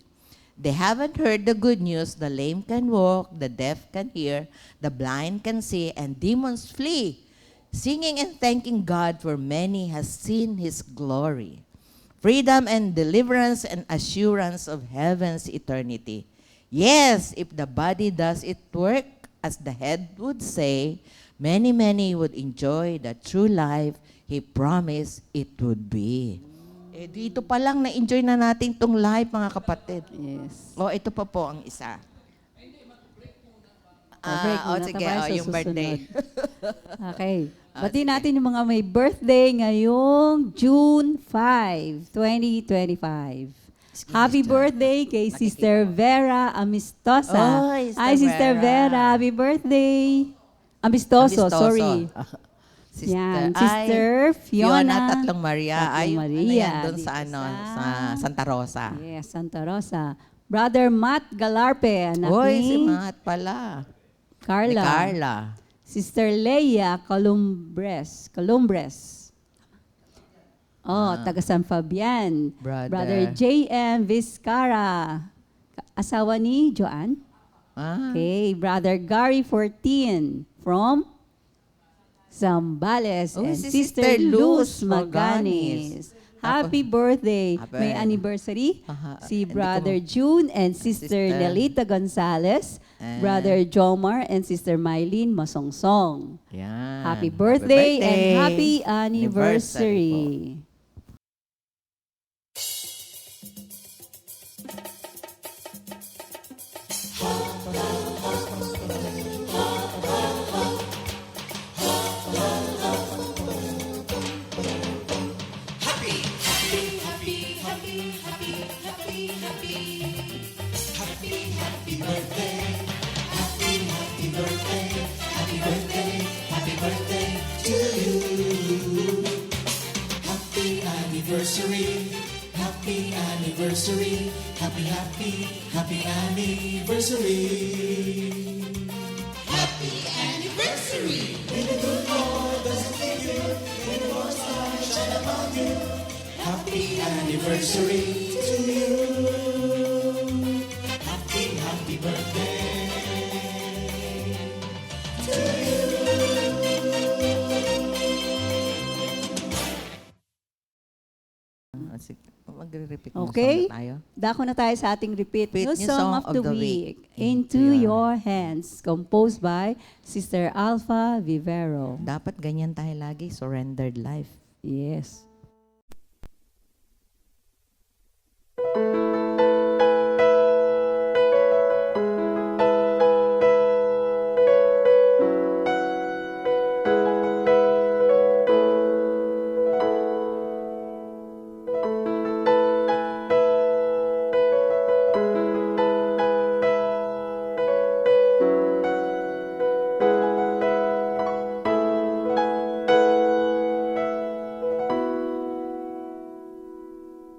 They haven't heard the good news, the lame can walk, the deaf can hear, the blind can see, and demons flee. Singing and thanking God for many has seen His glory. freedom and deliverance and assurance of heaven's eternity. Yes, if the body does its work, as the head would say, many would enjoy the true life He promised it would be. Eh, dito pa lang na-enjoy na natin tong life, mga kapatid. Yes. O, ito pa po ang isa. Break muna sige, tayo sa yung birthday. Okay. Bati natin yung mga may birthday ngayong June 5, 2025. Happy birthday kay Sister Vera Amistosa. Oy, Sister Hi, Sister Vera. Vera. Happy birthday. Amistoso, sorry. Yan, Sister Fiona. Tatlong Maria. Tatlong Ay, Maria. doon sa Dito sa Santa Rosa. Yes, Santa Rosa. Brother Matt Galarpe, anak Oy, si ni Matt pala. Ni Carla. Carla. Sister Leia Columbres. Oh, taga San Fabian. Brother. J.M. Vizcara. Asawa ni Joanne. Ah, Okay, Brother Gary 14 from Zambales. Oh, and si Sister Sister Luz Luz Maganis. Happy birthday. Happy. May anniversary. Aha, Si hindi ko Brother June and Sister Sister. Lelita Gonzalez. Ah. Brother Jomar and Sister Mylene Masongsong. yan. Happy birthday and happy Anniversary anniversary. Happy anniversary, happy anniversary, happy anniversary. Happy anniversary! May the good Lord bless you, may the Lord's light shine upon you. Happy anniversary to you. Happy birthday to you. Sige, magre-repeat ng Okay? song na tayo. Dako na tayo sa ating repeat Repeat new new song of the week. Into Your Hands. Composed by Sister Alpha Vivero. Dapat ganyan tayo lagi, surrendered life. Yes.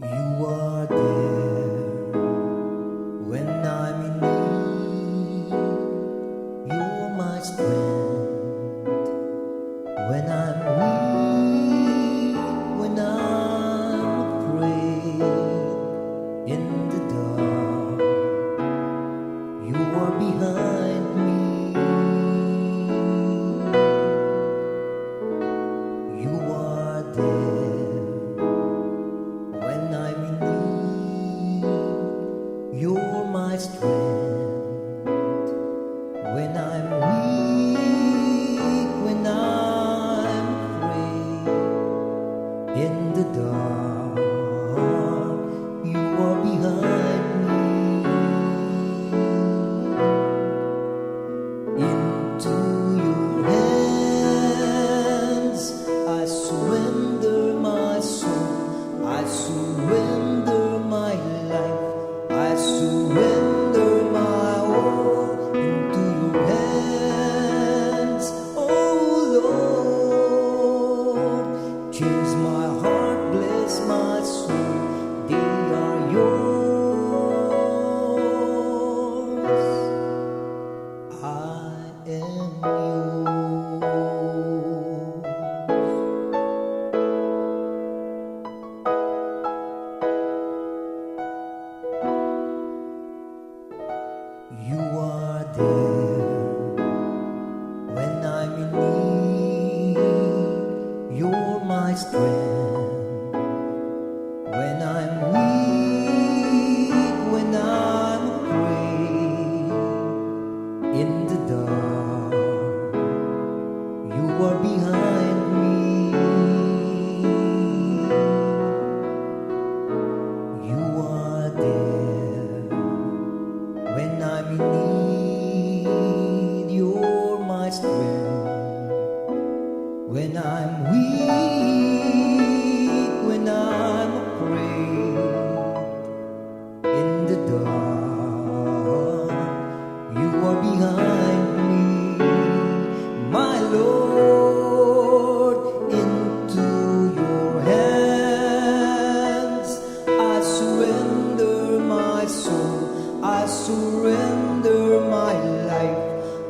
You are there when I'm in need. You're my strength when I'm weak, when I'm afraid. In the dark, you are behind me. You are there when I'm in need. You're my strength when I'm weak, when I'm afraid. In the dark, you are behind me. Into your hands I surrender my soul, I surrender my life, I surrender my all. Into your hands, oh Lord. Change my heart, bless my soul, they are yours. I am yours. You are there when I'm in need. You're my strength when there when I'm in need. You're my strength when I'm weak, when I'm afraid. In the dark, you are behind me, my Lord. Into your hands I surrender my soul, I surrender my life,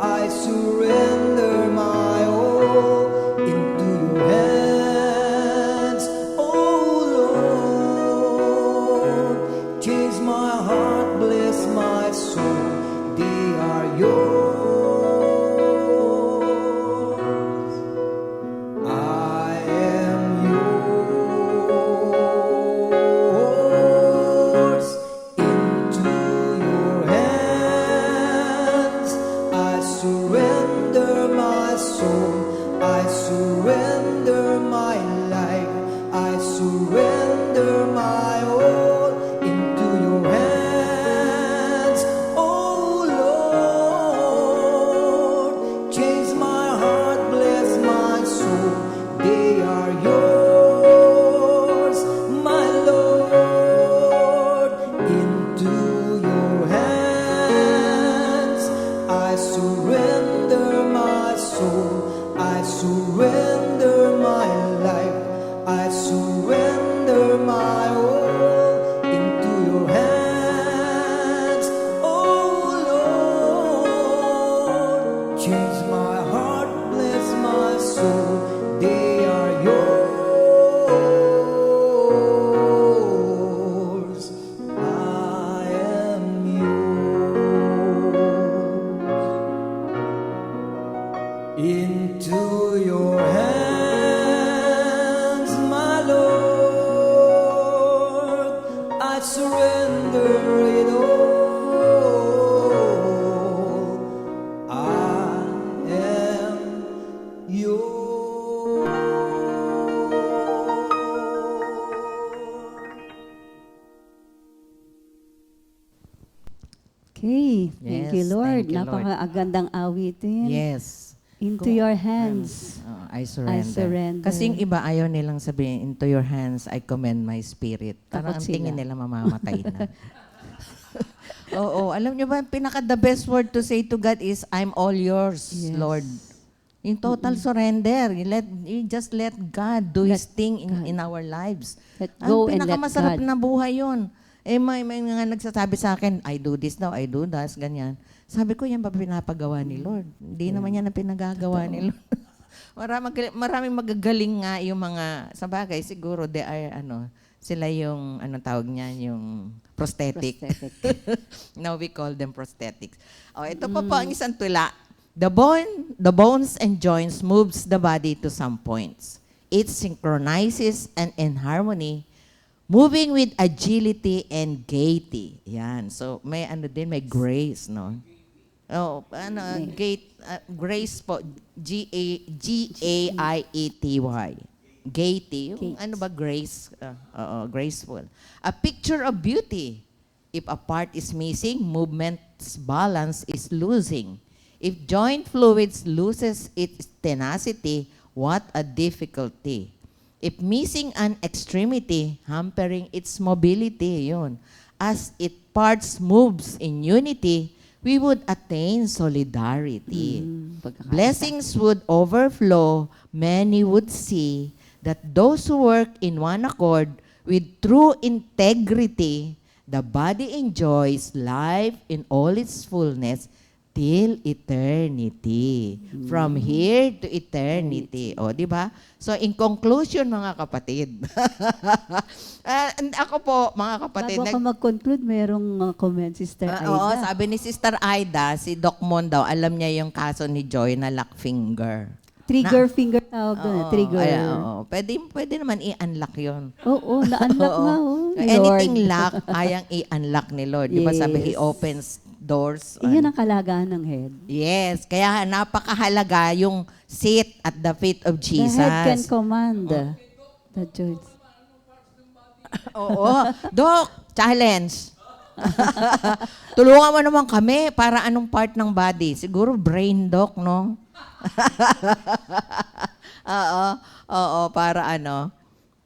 I surrender my all. Into your hands, oh Lord. Change my heart, bless my soul, they are yours. I am yours. Into your hands I surrender my soul, I surrender my life, I surrender my all. Into your hands, oh Lord. Change my heart, bless my soul, they are yours, my Lord. Into your hands I surrender my soul, I surrender my life, I surrender my all. Into your hands, oh Lord. Change my heart, bless my soul, they are yours. I am yours. Into your hands, my Lord, I surrender it all. I am yours. Okay, thank you, Yes, Lord. thank you, Lord. Napakagandang awitin. Yes. Into your hands. I surrender. surrender. Kasi yung iba ayaw nilang sabihin, into your hands I commend my spirit. Parang Takot ang tingin sila. nila mamamatay na. Oo, alam niyo ba, pinaka-the best word to say to God is, I'm all yours, Yes. Lord. Yung total surrender. You just let God do His thing in our lives. Let go Ang and let pinakamasarap God. na buhay yun. May nga nagsasabi sa akin, I do this now, I do that, ganyan. Sabi ko, yan ba pinapagawa ni Lord? Hindi naman yan ang pinagagawa ni Lord. maraming magagaling nga yung mga, sa bagay, siguro, they are, sila yung, tawag niyan, yung prosthetic. Now we call them prosthetics. Oh, ito po ang isang tula. The bones and joints moves the body to some points. It synchronizes and in harmony, moving with agility and gaiety. Yan. So, may may grace, no? Oh, grace po, G-A-I-E-T-Y. Gaiety. Yung grace? Graceful. A picture of beauty. If a part is missing, movement's balance is losing. If joint fluids loses its tenacity, what a difficulty. If missing an extremity, hampering its mobility, yun. As it parts moves in unity, we would attain solidarity. Blessings would overflow, many would see that those who work in one accord with true integrity, the body enjoys life in all its fullness till eternity. From here to eternity. O, di ba? So, in conclusion, mga kapatid, and ako po, mga kapatid, Bago ka mag-conclude, merong comment, Sister Aida. oo, sabi ni Sister Aida, si Doc Mon daw, alam niya yung kaso ni Joy na lock finger. Trigger finger tawag doon. Oo, Trigger. oo. Pwede naman i-unlock yun. Oo, na-unlock Oo. nga. Oh, Anything Lord. lock, kayang i-unlock ni Lord. Di ba sabi, He Yes. opens doors. Iyan ang kalagahan ng head. Yes, kaya napakahalaga yung sit at the feet of Jesus. The head can command the joints. Oo. Doc, challenge. Tulungan mo naman kami para anong part ng body? Siguro brain, Doc, no? Oo, oo, para ano.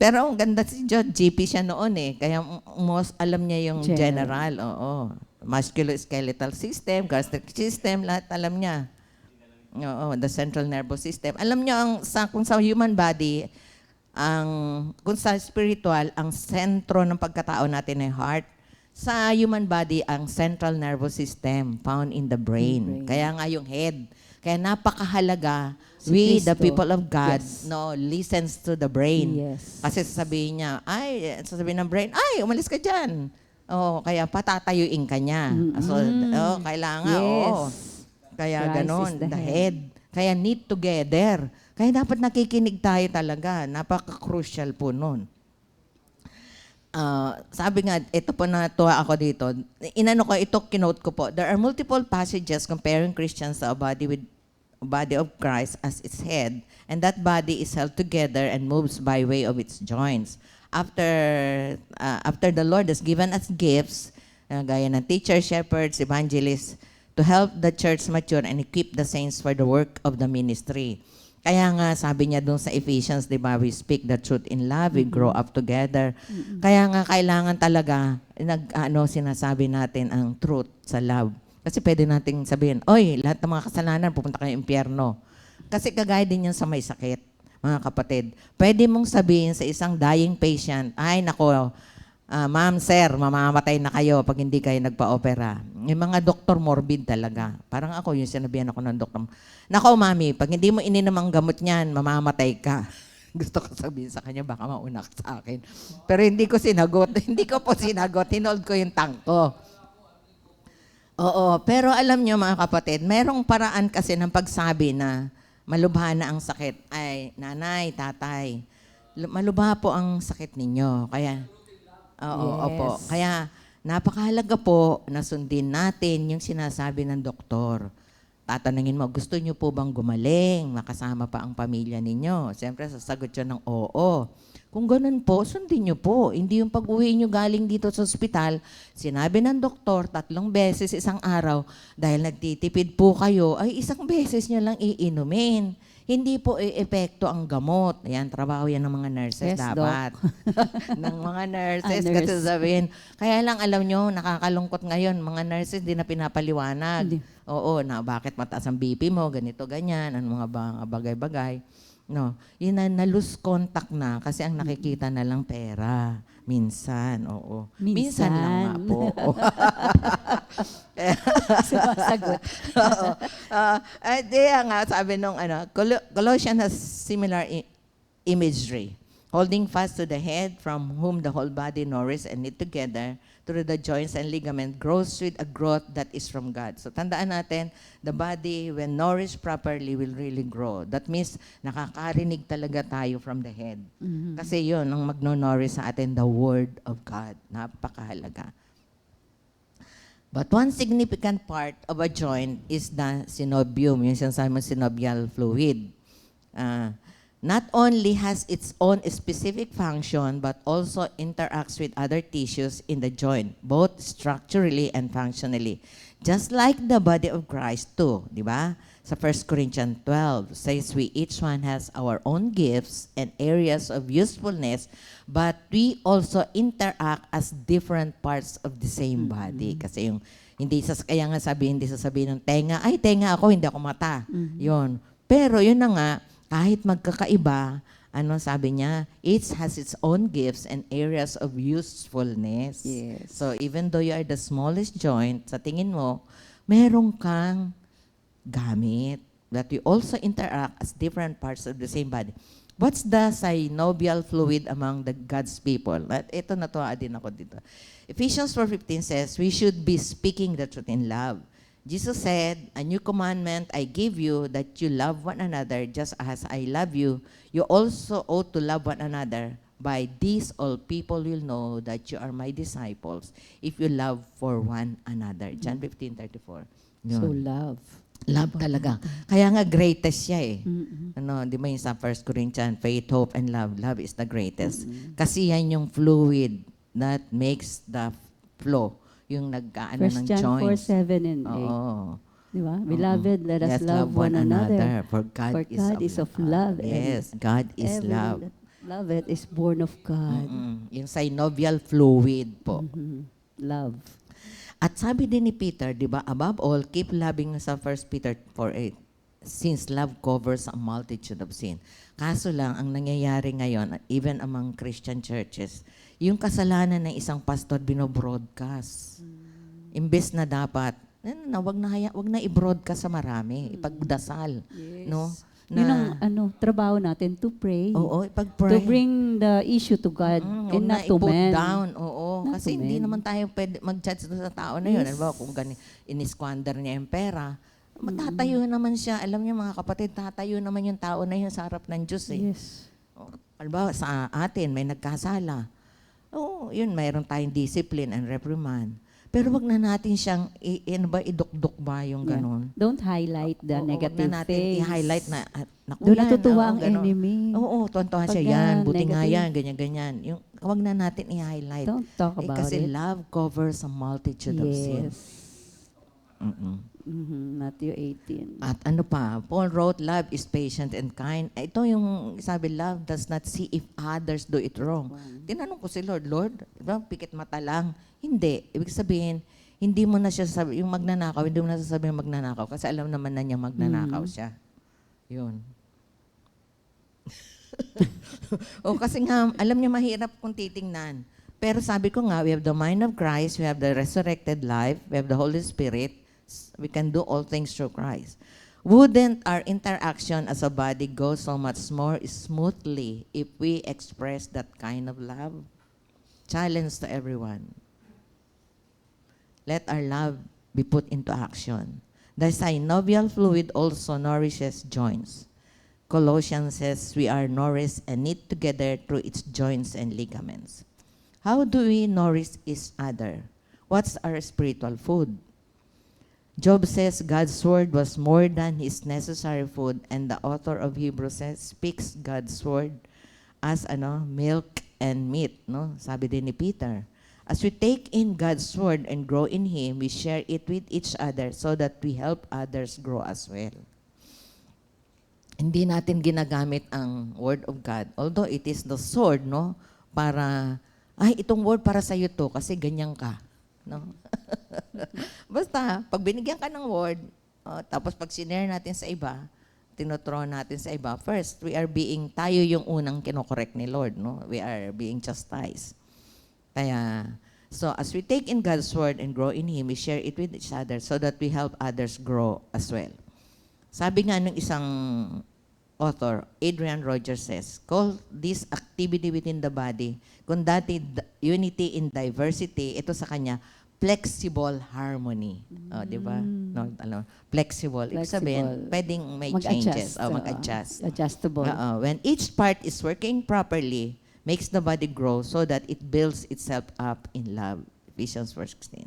Pero ang ganda si John, GP siya noon eh. Kaya most alam niya yung general. Oo. Musculoskeletal system, gastric system, lahat alam niya. Oo, the central nervous system. Alam niyo kung sa human body, kung sa spiritual, ang sentro ng pagkatao natin ay heart. Sa human body, ang central nervous system found in the brain. Kaya nga yung head. Kaya napakahalaga, Si we, the Cristo. people of God, Yes. listens to the brain. Yes. Kasi sasabihin niya, sasabihin ng brain, umalis ka dyan. Oh, kaya patatayuin ka niya. So, kailangan, Yes. Kaya Christ ganon, is the the head. head. Kaya knit together. Kaya dapat nakikinig tayo talaga. Napaka-crucial po nun. Sabi nga, ito po natuwa ako dito. Inano ko, ito kinote ko po. There are multiple passages comparing Christians to a body of Christ as its head, and that body is held together and moves by way of its joints. After the Lord has given us gifts, gaya ng teachers, shepherds, evangelists, to help the church mature and equip the saints for the work of the ministry. Kaya nga sabi niya doon sa Ephesians, di ba, we speak the truth in love, we grow up together. Kaya nga kailangan talaga, sinasabi natin ang truth sa love. Kasi pwede nating sabihin, oy, lahat ng mga kasalanan, pupunta kayo impyerno. Kasi kagaya din yan sa may sakit, mga kapatid. Pwede mong sabihin sa isang dying patient, ay nako, ma'am, sir, mamamatay na kayo pag hindi kayo nagpa-opera. Yung mga doktor morbid talaga. Parang ako, yung sinabihan ako ng doktor, nako, mami, pag hindi mo ininom ang gamot niyan, mamamatay ka. Gusto ko sabihin sa kanya, baka mauna ka sa akin. Pero hindi ko sinagot. Hindi ko po sinagot. Hinold ko yung tank ko. Oo, pero alam nyo mga kapatid, merong paraan kasi ng pagsabi na malubha na ang sakit. Ay, nanay, tatay, malubha po ang sakit ninyo. Kaya, opo. Kaya, napakahalaga po na sundin natin yung sinasabi ng doktor. Tatanungin mo, gusto nyo po bang gumaling? Makasama pa ang pamilya ninyo? Siyempre, sasagot yun ng oo. Kung ganun po, sundin nyo po. Hindi yung pag-uwi nyo galing dito sa ospital, sinabi ng doktor 3 beses isang araw, dahil nagtitipid po kayo, ay 1 beses nyo lang iinumin. Hindi po epekto ang gamot. Ayan, trabaho yan ng mga nurses Yes, dapat. ng mga nurses. Nurse. Kasi sabihin, kaya lang alam nyo, nakakalungkot ngayon, mga nurses di na pinapaliwanag. Hindi. Oo, na bakit mataas ang BP mo, ganito, ganyan, ang mga bagay-bagay. No, yun na lose contact na kasi ang nakikita na lang pera. Minsan, oo. Minsan lang nga po. Sumasagot. Oo. Nga, sabi nung Colossians has similar imagery. Holding fast to the head, from whom the whole body nourished and knit together through the joints and ligament grows with a growth that is from God. So tandaan natin, the body when nourished properly will really grow. That means nakakarinig talaga tayo from the head. Kasi yun, ang magno-nourish sa atin, the Word of God. Napakahalaga. But one significant part of a joint is the synovium, yung sinasabi mo synovial fluid. Not only has its own specific function, but also interacts with other tissues in the joint, both structurally and functionally. Just like the body of Christ too, di ba? Sa 1 Corinthians 12, says we each one has our own gifts and areas of usefulness, but we also interact as different parts of the same body. Kasi yung, kaya nga hindi sasabihin ng tenga, ay tenga ako, hindi ako mata. Yun. Pero yun na nga, kahit magkakaiba, sabi niya, each has its own gifts and areas of usefulness. Yes. So even though you are the smallest joint, sa tingin mo, meron kang gamit that you also interact as different parts of the same body. What's the synovial fluid among the God's people? Ito natuwa din ako dito. Ephesians 4:15 says, we should be speaking the truth in love. Jesus said, a new commandment I give you, that you love one another just as I love you. You also ought to love one another. By this all people will know that you are my disciples, if you love for one another. John 15:34. So love. Love talaga. Kaya nga greatest siya eh. Di ba yung sa 1 Corinthians, faith, hope, and love. Love is the greatest. Kasi yan yung fluid that makes the flow. yung nag-ano First ng John 4, joints. 7 and 8. Oo. Di ba? Beloved, let us Let's love one another. For God, For God is of love. Yes, God is love. Everyone that loveth is born of God. Yung synovial fluid po. Love. At sabi din ni Peter, di ba, above all, keep loving sa 1 Peter 4:8. Since love covers a multitude of sin. Kaso lang, ang nangyayari ngayon, even among Christian churches, yung kasalanan ng isang pastor binobroadcast. Imbes na dapat, wag na i-broadcast sa marami, ipagdasal. Yes. No? Yun ang trabaho natin, to pray. Oo, ipag-pray. To bring the issue to God Huwag and na not to i-put men. down. Oo, Not kasi to hindi men. naman tayo pwede mag-judge doon sa tao na yun. Yes. Alam kung in-squander niya yung pera, matatayo naman siya. Alam niyo mga kapatid, tatayo naman yung tao na yun sa harap ng Diyos. Eh. Yes. Halimbawa, sa atin, may nagkasala. Oo, yun, mayroon tayong discipline and reprimand. Pero wag na natin siyang, idukduk ba yung Yeah. ganun? Don't highlight the Oo, negative wag na natin things. i-highlight na, naku Doon yan, natutuwa oo, ang ganun. enemy. Oo, tontuhan siya, Pag, yan, buti nga negative. yan, ganyan-ganyan. Yung, wag na natin i-highlight. Don't talk about Kasi it. love covers a multitude of sins. Yes. Matthew 18. At ano pa, Paul wrote, love is patient and kind. Ito yung sabi, love does not see if others do it wrong. Tinanong ko si Lord, diba, pikit mata lang. Hindi. Ibig sabihin, hindi mo na siya sabi, yung magnanakaw, hindi mo na sasabihin magnanakaw kasi alam naman na niya magnanakaw siya. Yun. O kasi nga, alam niya mahirap kung titingnan. Pero sabi ko nga, we have the mind of Christ, we have the resurrected life, we have the Holy Spirit, we can do all things through Christ. Wouldn't our interaction as a body go so much more smoothly if we express that kind of love? Challenge to everyone. Let our love be put into action. The synovial fluid also nourishes joints. Colossians says we are nourished and knit together through its joints and ligaments. How do we nourish each other? What's our spiritual food? Job says God's word was more than his necessary food, and the author of Hebrews says, speaks God's word as milk and meat. No? Sabi din ni Peter. As we take in God's word and grow in Him, we share it with each other so that we help others grow as well. Hindi natin ginagamit ang word of God. Although it is the sword, no? Para, itong word para sa'yo to kasi ganyan ka. No? Basta, pag binigyan ka ng word, tapos pag sinare natin sa iba, tinuturo natin sa iba, first, tayo yung unang kinokorek ni Lord, no? We are being chastised. Kaya, so as we take in God's word and grow in Him, we share it with each other so that we help others grow as well. Sabi nga ng isang author, Adrian Rogers says, call this activity within the body, kung dati unity in diversity, ito sa kanya, flexible harmony. Di ba? No, flexible. Ibig sabihin, pwedeng may changes. Mag-adjust. Adjustable. When each part is working properly, makes the body grow so that it builds itself up in love. Ephesians 4:16.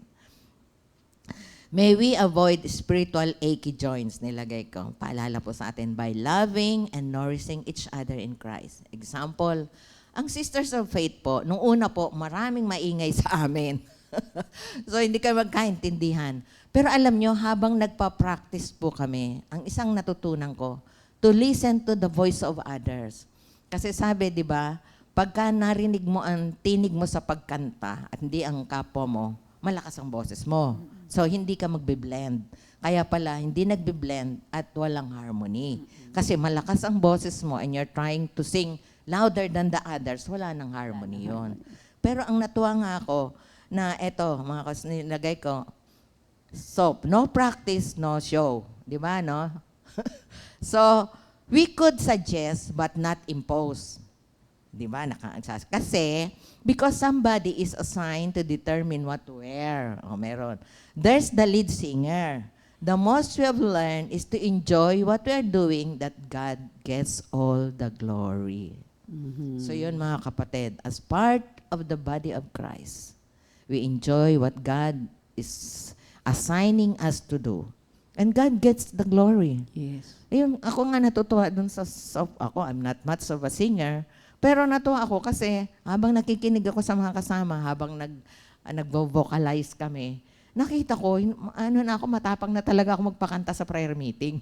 May we avoid spiritual achy joints, nilagay ko. Paalala po sa atin, by loving and nourishing each other in Christ. Example, ang Sisters of Faith po, nung una po, maraming maingay sa amin. So, hindi kayo magkaintindihan. Pero alam nyo, habang nagpa-practice po kami, ang isang natutunan ko, to listen to the voice of others. Kasi sabi, di ba, pagka narinig mo ang tinig mo sa pagkanta at hindi ang kapwa mo, malakas ang boses mo. So, hindi ka magbe-blend. Kaya pala, hindi nagbe-blend at walang harmony. Kasi malakas ang boses mo and you're trying to sing louder than the others, wala nang harmony yon. Pero ang natuwa nga ako, na eto, mga nilagay ko, so, no practice, no show. Di ba, no? So, we could suggest but not impose. Di ba? Kasi, because somebody is assigned to determine what to wear. O, meron. There's the lead singer. The most we have learned is to enjoy what we are doing that God gets all the glory. So yun mga kapatid, as part of the body of Christ, we enjoy what God is assigning us to do. And God gets the glory. Yes. Ayun, ako nga natutuwa dun I'm not much of a singer, pero natuwa ako kasi habang nakikinig ako sa mga kasama, habang nagvo-vocalize kami, nakita ko, matapang na talaga ako magpakanta sa prayer meeting.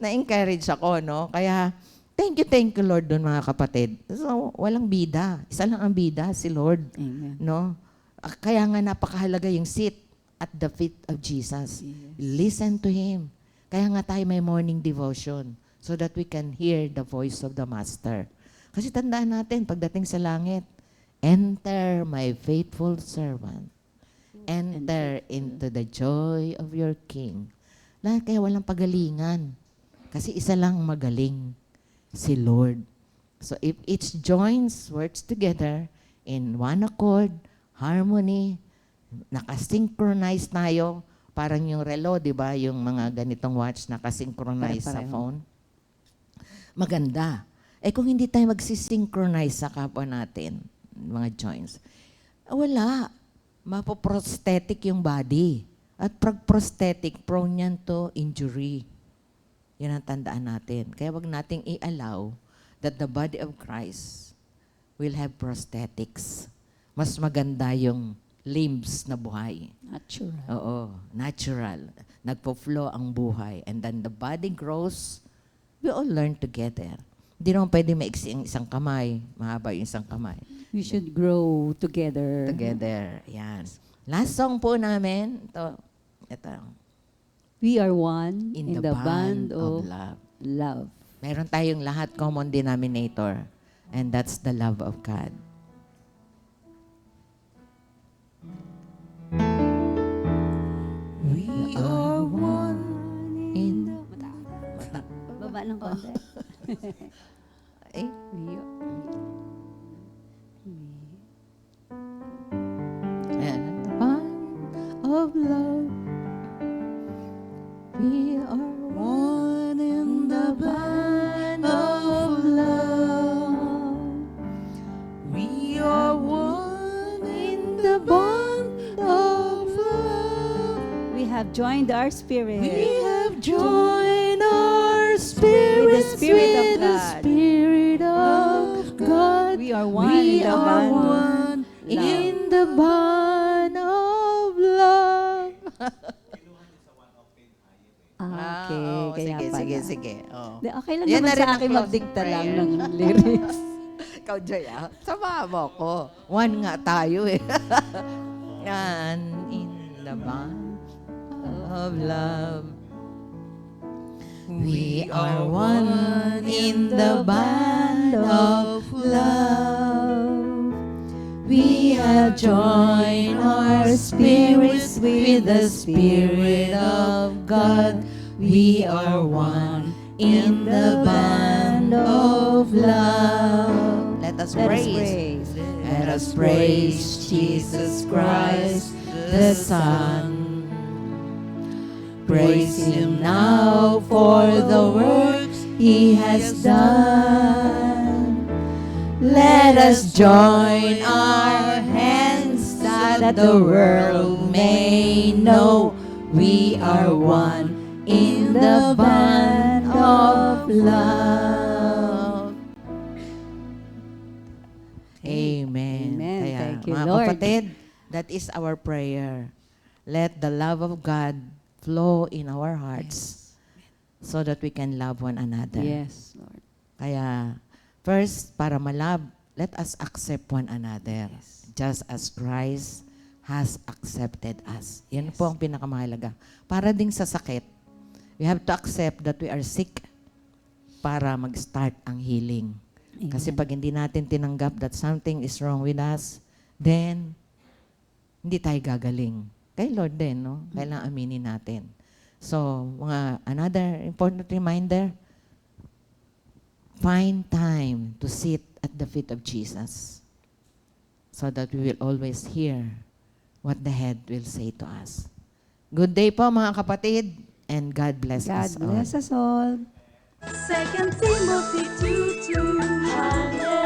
Na-encourage ako, no? Kaya, thank you Lord doon mga kapatid. So, walang bida. Isa lang ang bida, si Lord. Amen. No? Kaya nga napakahalaga yung sit at the feet of Jesus. Yes. Listen to Him. Kaya nga tayo may morning devotion so that we can hear the voice of the Master. Kasi tandaan natin, pagdating sa langit, enter my faithful servant. Enter into the joy of your King. Kaya walang pagalingan. Kasi isa lang magaling, si Lord. So if each joins, works together in one accord, harmony, nakasynchronize tayo, parang yung relo, di ba? Yung mga ganitong watch nakasynchronize sa Pare-pareho. phone. Maganda. Kung hindi tayo magsisynchronize sa kapwa natin, mga joints, wala. Mapoprosthetic yung body. At prosthetic, prone yan to injury. Yan ang tandaan natin. Kaya wag nating i-allow that the body of Christ will have prosthetics. Mas maganda yung limbs na buhay. Natural. Oo, natural. Nagpo-flow ang buhay. And then the body grows, we all learn together. Hindi naman pwede maiksi ang isang kamay, mahaba yung isang kamay. We should grow together. Together, yan. Last song po namin, ito, We are one In the Band of Love. love. Meron tayong lahat common denominator, and that's the love of God. We are one In Baba ng konti. eh, and the band of love. We are one in the band of love. We are one in the band of love. We have joined our spirit. We have joined our spirits Spirit of with the God. Spirit of God. We are one We in the are band of one in the band of love. Okay, oo, kaya sige, pala. sige. Oh. Di, okay lang Yan naman na rin sa ang akin closing magdikta lang prayer. ng lyrics. Ikaw, Joy, sama mo ko. One nga tayo eh. Yan, in the band of love. We are one in the band of love. We have joined our spirits with the Spirit of God. We are one in the band of love. Let us Let us praise. praise. Let us praise Jesus Christ, the Son. Praise Him now for the works He has done. Let us join our hands that the world may know we are one in the band of love. Amen. Amen. Kaya, Thank you, mga Lord. kapatid, that is our prayer. Let the love of God flow in our hearts so that we can love one another. Yes, Lord. Kaya, first, para malove, let us accept one another. Just as Christ has accepted us. Yan po ang pinakamahalaga. Para ding sa sakit, we have to accept that we are sick para mag-start ang healing. Kasi pag hindi natin tinanggap that something is wrong with us, then, hindi tayo gagaling. Kay Lord din, no? Kailangan aminin natin. So, another important reminder, find time to sit at the feet of Jesus so that we will always hear what the head will say to us. Good day po mga kapatid, and God bless God us all. bless us all. 2 Timothy 2:2. Hallelujah.